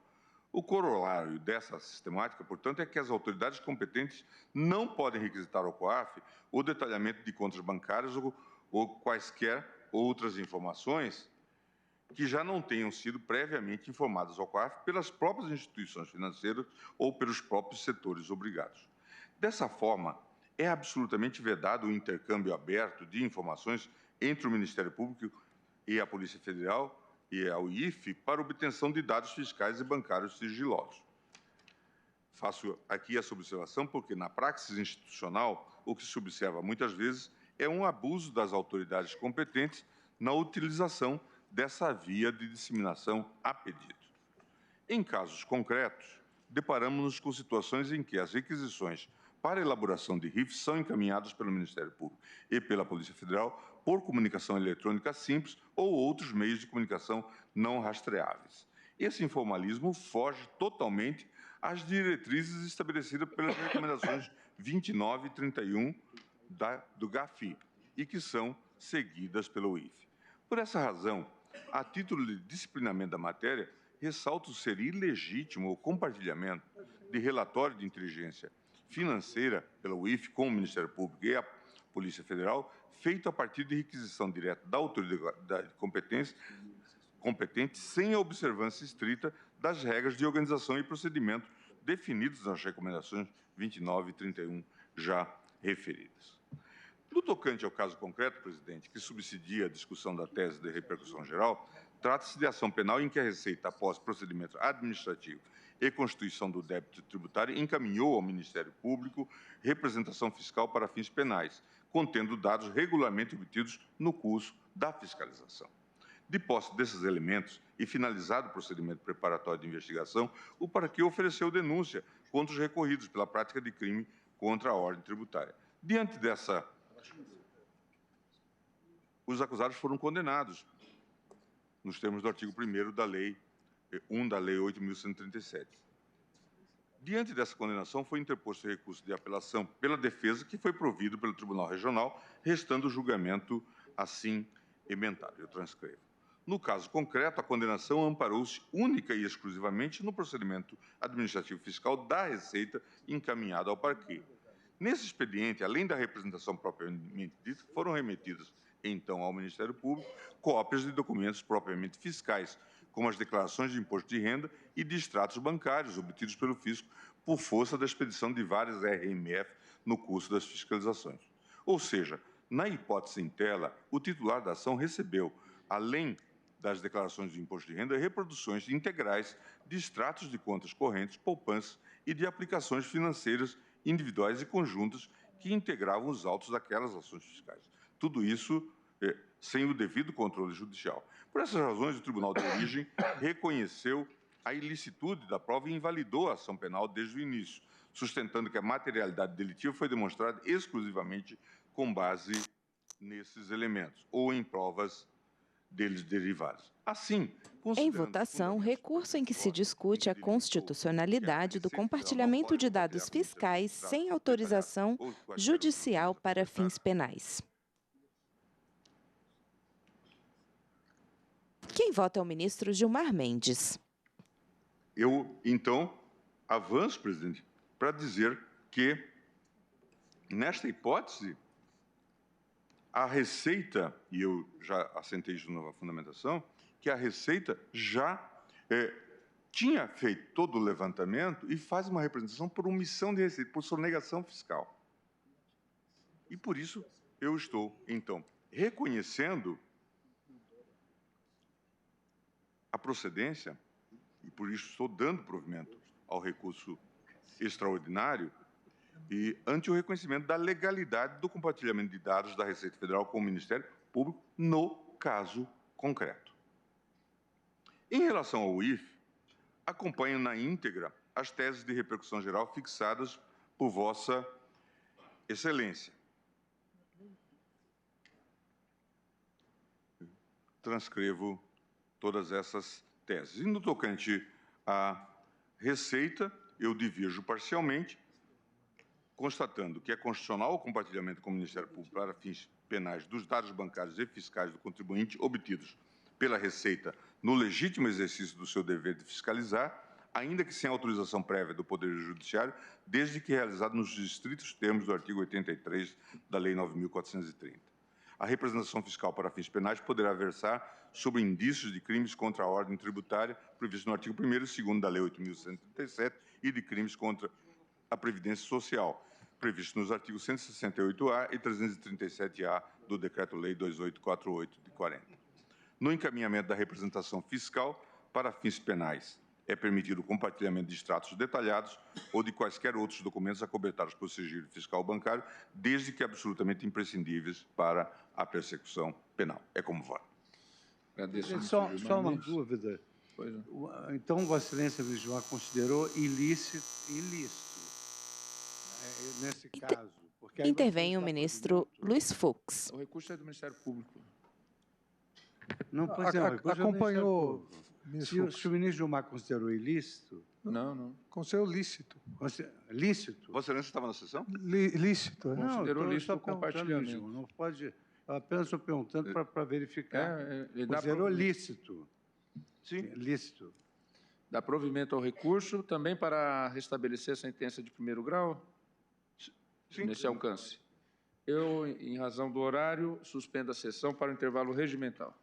O corolário dessa sistemática, portanto, é que as autoridades competentes não podem requisitar ao COAF o detalhamento de contas bancárias ou quaisquer outras informações que já não tenham sido previamente informadas ao COAF pelas próprias instituições financeiras ou pelos próprios setores obrigados. Dessa forma, é absolutamente vedado o intercâmbio aberto de informações entre o Ministério Público e a Polícia Federal e a UIF para obtenção de dados fiscais e bancários sigilosos. Faço aqui essa observação porque, na praxis institucional, o que se observa muitas vezes é um abuso das autoridades competentes na utilização dessa via de disseminação a pedido. Em casos concretos, deparamos-nos com situações em que as requisições para a elaboração de RIFs são encaminhadas pelo Ministério Público e pela Polícia Federal por comunicação eletrônica simples ou outros meios de comunicação não rastreáveis. Esse informalismo foge totalmente às diretrizes estabelecidas pelas recomendações 29 e 31 do GAFI e que são seguidas pela UIF. Por essa razão, a título de disciplinamento da matéria, ressalto ser ilegítimo o compartilhamento de relatório de inteligência financeira pela UIF com o Ministério Público e a Polícia Federal, feito a partir de requisição direta da autoridade competente sem a observância estrita das regras de organização e procedimento definidos nas recomendações 29 e 31 já referidas. No tocante ao caso concreto, presidente, que subsidia a discussão da tese de repercussão geral, trata-se de ação penal em que a Receita, após procedimento administrativo e constituição do débito tributário, encaminhou ao Ministério Público representação fiscal para fins penais, contendo dados regularmente obtidos no curso da fiscalização. De posse desses elementos e finalizado o procedimento preparatório de investigação, o parquet ofereceu denúncia contra os recorridos pela prática de crime contra a ordem tributária. Diante dessa, os acusados foram condenados nos termos do artigo 1º da Lei 1 da Lei 8.137. Diante dessa condenação, foi interposto recurso de apelação pela defesa, que foi provido pelo Tribunal Regional, restando o julgamento assim emendado. Eu transcrevo. No caso concreto, a condenação amparou-se única e exclusivamente no procedimento administrativo fiscal da Receita encaminhado ao parquet. Nesse expediente, além da representação propriamente dita, foram remetidas, então, ao Ministério Público, cópias de documentos propriamente fiscais, como as declarações de imposto de renda e de extratos bancários obtidos pelo fisco por força da expedição de várias RMF no curso das fiscalizações. Ou seja, na hipótese em tela, o titular da ação recebeu, além das declarações de imposto de renda, reproduções integrais de extratos de contas correntes, poupanças e de aplicações financeiras individuais e conjuntas que integravam os autos daquelas ações fiscais. Tudo isso sem o devido controle judicial. Por essas razões, o Tribunal de Origem reconheceu a ilicitude da prova e invalidou a ação penal desde o início, sustentando que a materialidade delitiva foi demonstrada exclusivamente com base nesses elementos ou em provas deles derivados. Assim, Em votação, recurso em que se discute a constitucionalidade do compartilhamento de dados fiscais sem autorização judicial para fins penais. Quem vota é o ministro Gilmar Mendes. Eu, então, avanço, presidente, para dizer que, nesta hipótese, a Receita, e eu já assentei isso na fundamentação, que a Receita já tinha feito todo o levantamento e faz uma representação por omissão de receita, por sonegação fiscal. E por isso eu estou, então, reconhecendo a procedência, e por isso estou dando provimento ao recurso extraordinário, e ante o reconhecimento da legalidade do compartilhamento de dados da Receita Federal com o Ministério Público no caso concreto. Em relação ao IF, acompanho na íntegra as teses de repercussão geral fixadas por Vossa Excelência. Transcrevo todas essas teses. E no tocante à Receita, eu divirjo parcialmente, constatando que é constitucional o compartilhamento com o Ministério Público para fins penais dos dados bancários e fiscais do contribuinte obtidos pela Receita no legítimo exercício do seu dever de fiscalizar, ainda que sem autorização prévia do Poder Judiciário, desde que realizado nos estritos termos do artigo 83 da Lei 9.430. A representação fiscal para fins penais poderá versar sobre indícios de crimes contra a ordem tributária previstos no artigo 1º e 2º da Lei 8.137 e de crimes contra a Previdência Social, previsto nos artigos 168-A e 337-A do Decreto-Lei 2848 de 40. No encaminhamento da representação fiscal para fins penais, é permitido o compartilhamento de extratos detalhados ou de quaisquer outros documentos acobertados por sigilo fiscal bancário, desde que absolutamente imprescindíveis para a persecução penal. É como voto. Agradeço. Só uma dúvida. Pois não. Então, Vossa Excelência, ministro Gilmar, considerou ilícito nesse caso? Porque aí Intervém o ministro Luiz Fux. O recurso é do Ministério Público. Não, pois é, acompanhou. Se o ministro Gilmar considerou ilícito... Não. Conselho lícito. Lícito? Vossa Excelência estava na sessão? Lícito. Não, Considerou lícito o perguntando, compartilhamento. Gil, não pode... Eu apenas estou perguntando para verificar. Ele dá Considerou provimento. lícito. Sim. Lícito. Dá provimento ao recurso também para restabelecer a sentença de primeiro grau? Sim. Nesse alcance. Eu, em razão do horário, suspendo a sessão para o intervalo regimental.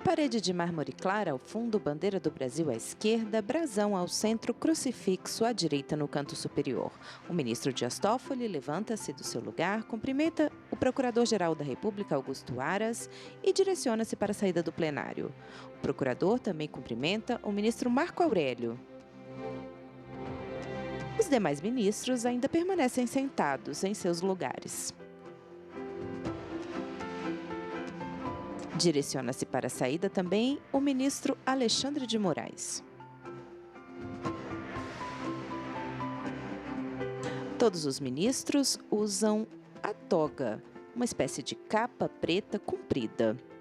Parede de mármore clara ao fundo, bandeira do Brasil à esquerda, brasão ao centro, crucifixo à direita no canto superior. O ministro Dias Toffoli levanta-se do seu lugar, cumprimenta o Procurador-Geral da República, Augusto Aras, e direciona-se para a saída do plenário. O procurador também cumprimenta o ministro Marco Aurélio. Os demais ministros ainda permanecem sentados em seus lugares. Direciona-se para a saída também o ministro Alexandre de Moraes. Todos os ministros usam a toga, uma espécie de capa preta comprida.